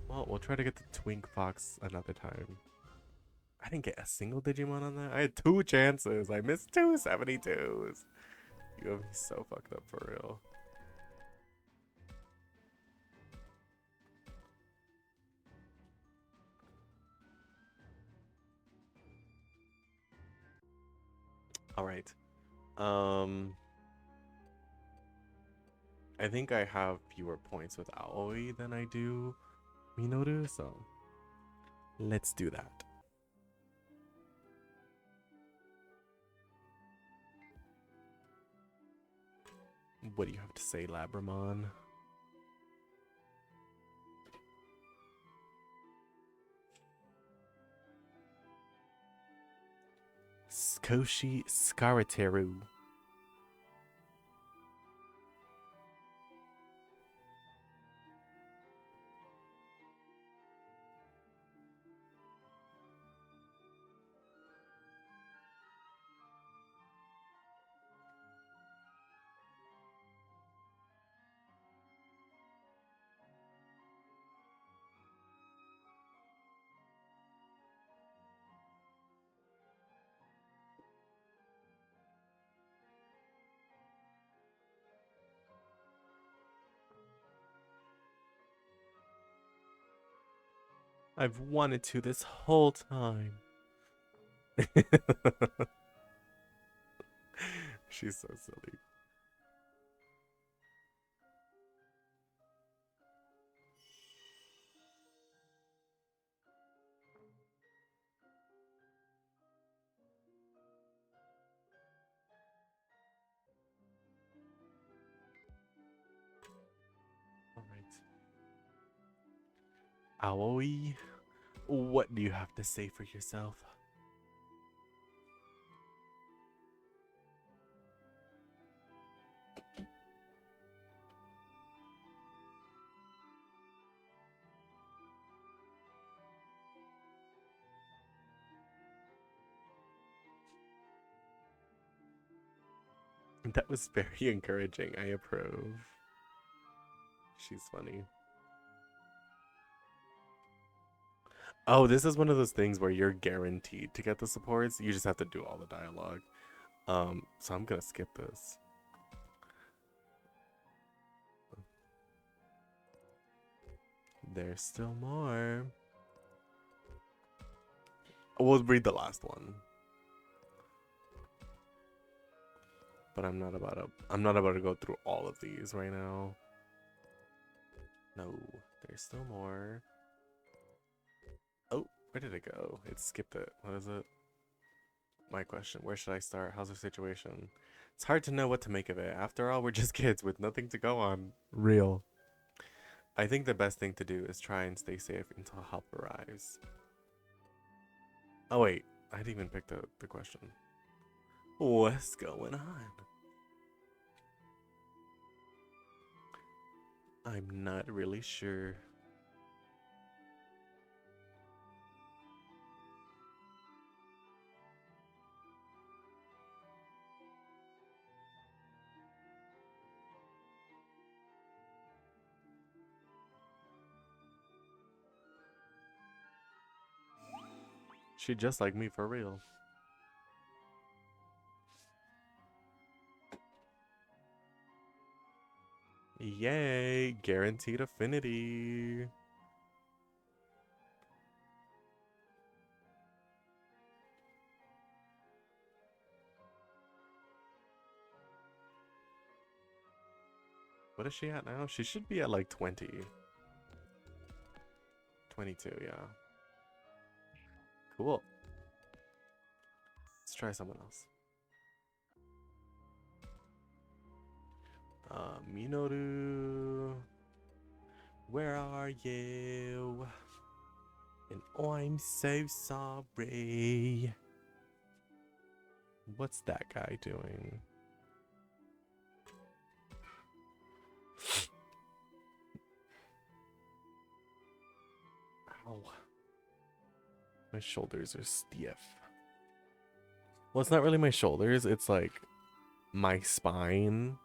Well, we'll try to get the Twink Fox another time. I didn't get a single Digimon on that. I had 2 chances. I missed 2 72s. You have me so fucked up for real. All right. I think I have fewer points with Aoi than I do Minoru, so let's do that. What do you have to say, Labramon? Skoshi Skariteru. I've wanted to this whole time. She's so silly. All right. Aoi, what do you have to say for yourself? That was very encouraging. I approve. She's funny. Oh, this is one of those things where you're guaranteed to get the supports. You just have to do all the dialogue. So I'm gonna skip this. There's still more. We'll read the last one. But I'm not about to go through all of these right now. No, there's still more. Oh, where did it go? It skipped it. What is it? My question, where should I start? How's the situation? It's hard to know what to make of it. After all, we're just kids with nothing to go on. Real. I think the best thing to do is try and stay safe until help arrives. Oh wait, I didn't even pick the question. What's going on? I'm not really sure. She just like me for real. Yay, guaranteed affinity. What is she at now? She should be at like 20. 22, yeah. Cool. Let's try someone else. Minoru. Where are you? And I'm so sorry. What's that guy doing? Ow. My shoulders are stiff. Well, it's not really my shoulders. It's like my spine.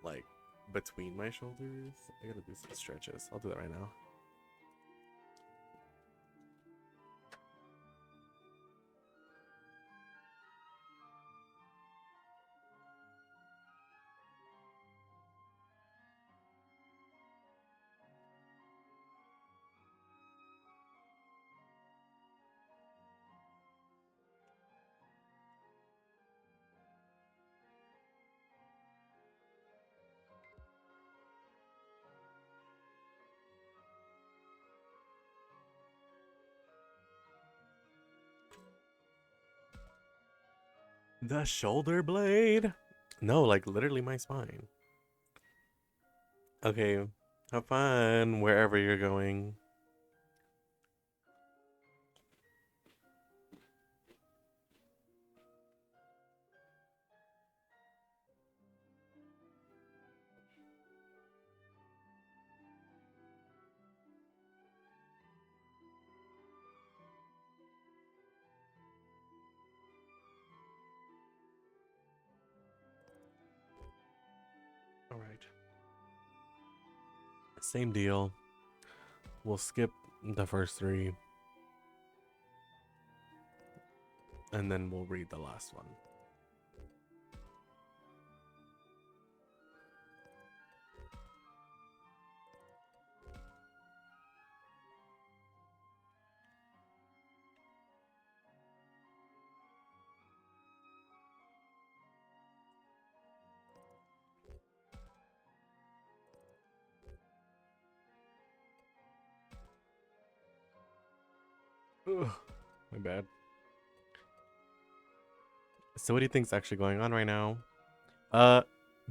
Like between my shoulders. I gotta do some stretches. I'll do that right now. The shoulder blade? No, like literally my spine. Okay, have fun wherever you're going. All right. Same deal. We'll skip the first three and then we'll read the last one. Ugh, my bad. So what do you think's actually going on right now?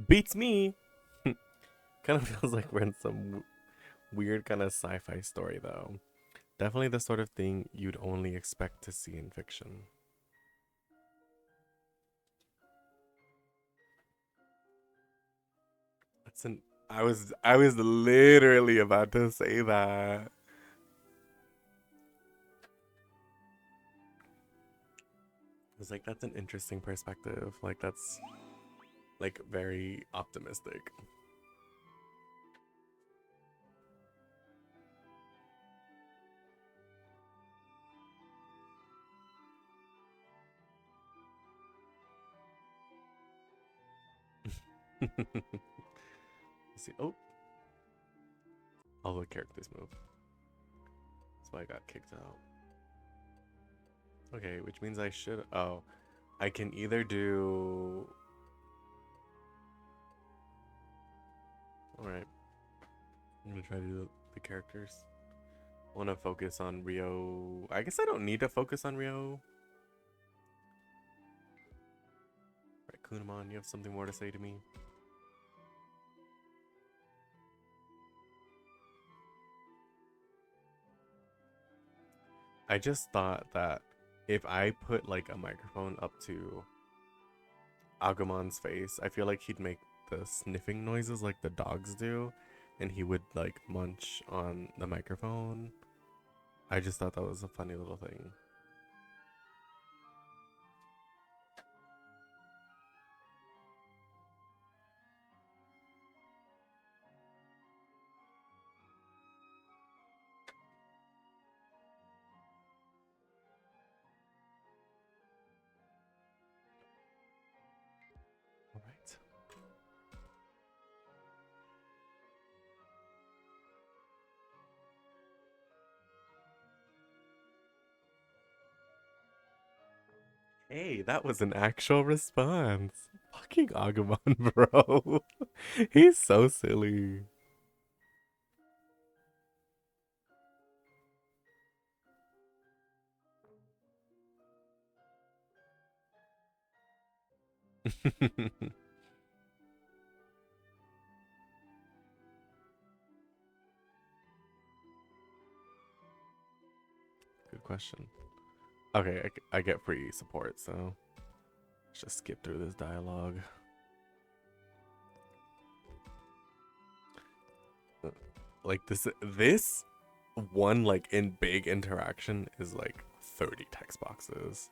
Beats me. Kind of feels like we're in some weird kind of sci-fi story though. Definitely the sort of thing you'd only expect to see in fiction. That's an I was literally about to say that. I was like, that's an interesting perspective. Like that's like very optimistic. See, oh, all the characters move. So I got kicked out. Okay, which means I should. Oh, I can either do. All right, I'm gonna try to do the characters. I want to focus on Rio. I guess I don't need to focus on Rio. Right, Kunamon, you have something more to say to me? I just thought that if I put like a microphone up to Agumon's face, I feel like he'd make the sniffing noises like the dogs do, and he would like munch on the microphone. I just thought that was a funny little thing. All right. Hey, that was an actual response. Fucking Agumon, bro. He's so silly. Good question. Okay, I get free support, so let's just skip through this dialogue. Like this one like in big interaction is like 30 text boxes.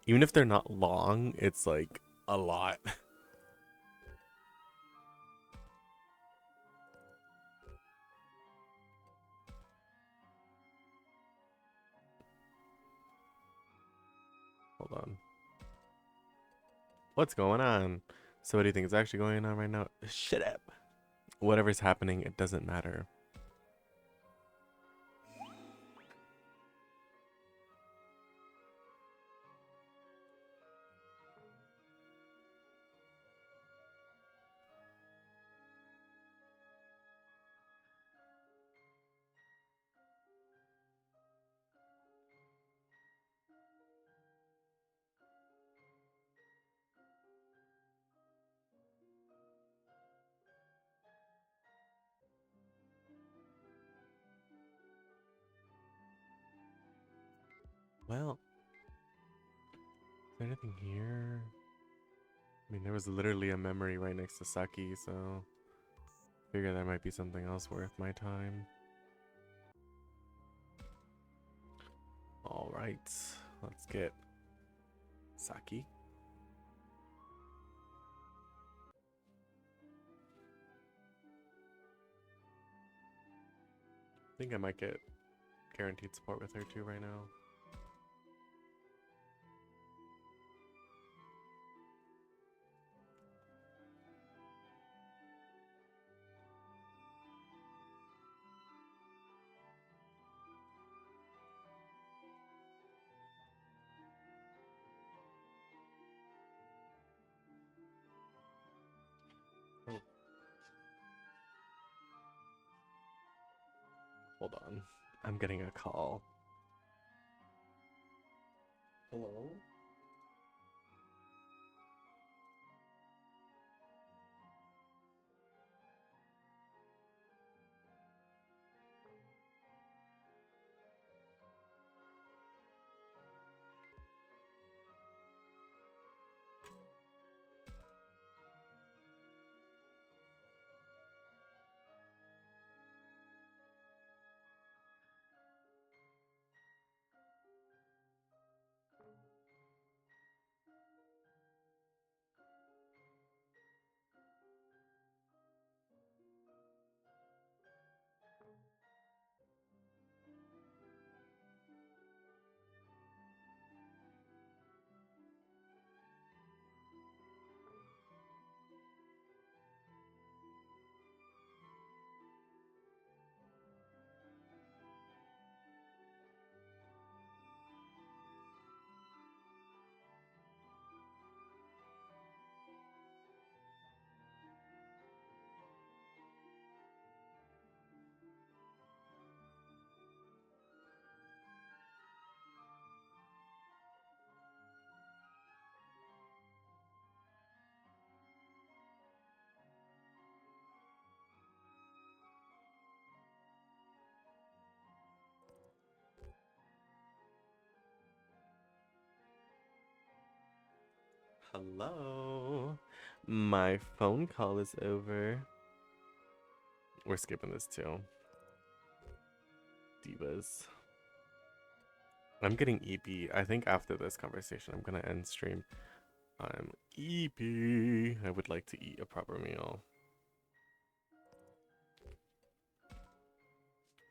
Even if they're not long, it's like a lot. Hold on. What's going on? So what do you think is actually going on right now? Shut up. Whatever's happening, it doesn't matter. Well, is there anything here? I mean, there was literally a memory right next to Saki, so figure there might be something else worth my time. All right, let's get Saki. I think I might get guaranteed support with her too right now. Oh, hold on. I'm getting a call. Hello? Hello. My phone call is over. We're skipping this too. Divas. I'm getting EP. I think after this conversation, I'm gonna end stream. I'm EP. I would like to eat a proper meal.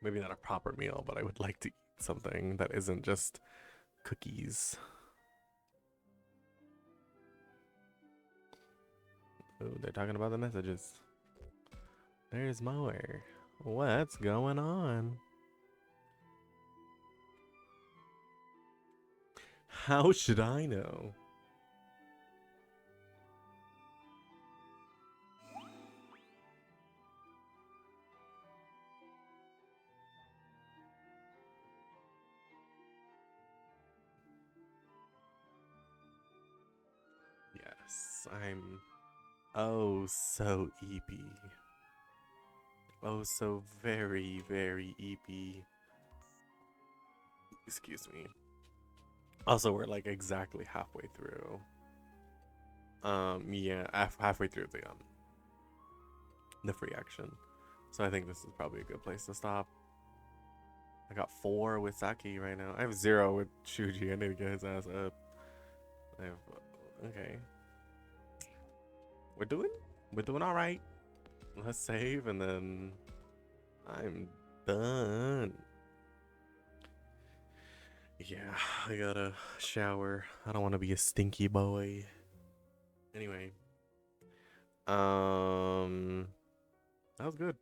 Maybe not a proper meal, but I would like to eat something that isn't just cookies. Oh, they're talking about the messages. There's more. What's going on? How should I know? Yes, I'm oh so EP. Oh, so very, very EP. Excuse me. Also, we're like exactly halfway through. Yeah, halfway through the free action. So I think this is probably a good place to stop. I got 4 with Saki right now. I have 0 with Shuji. I need to get his ass up. I have okay. We're doing all right. Let's save and then I'm done. Yeah, I gotta shower. I don't want to be a stinky boy. Anyway, that was good.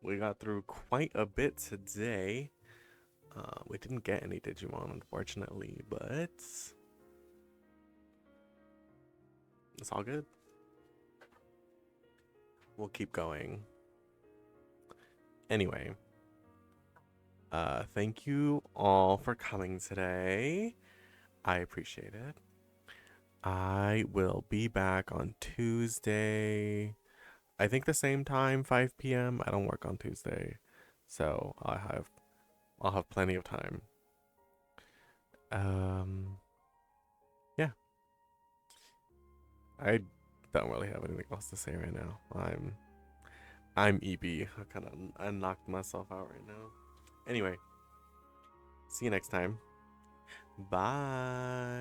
We got through quite a bit today. We didn't get any Digimon, unfortunately, but it's all good. We'll keep going. Anyway, thank you all for coming today. I appreciate it. I will be back on Tuesday. I think the same time, 5 p.m. I don't work on Tuesday, so I'll have plenty of time. Yeah. I don't really have anything else to say right now. I'm EB. I knocked myself out right now. Anyway, see you next time. Bye.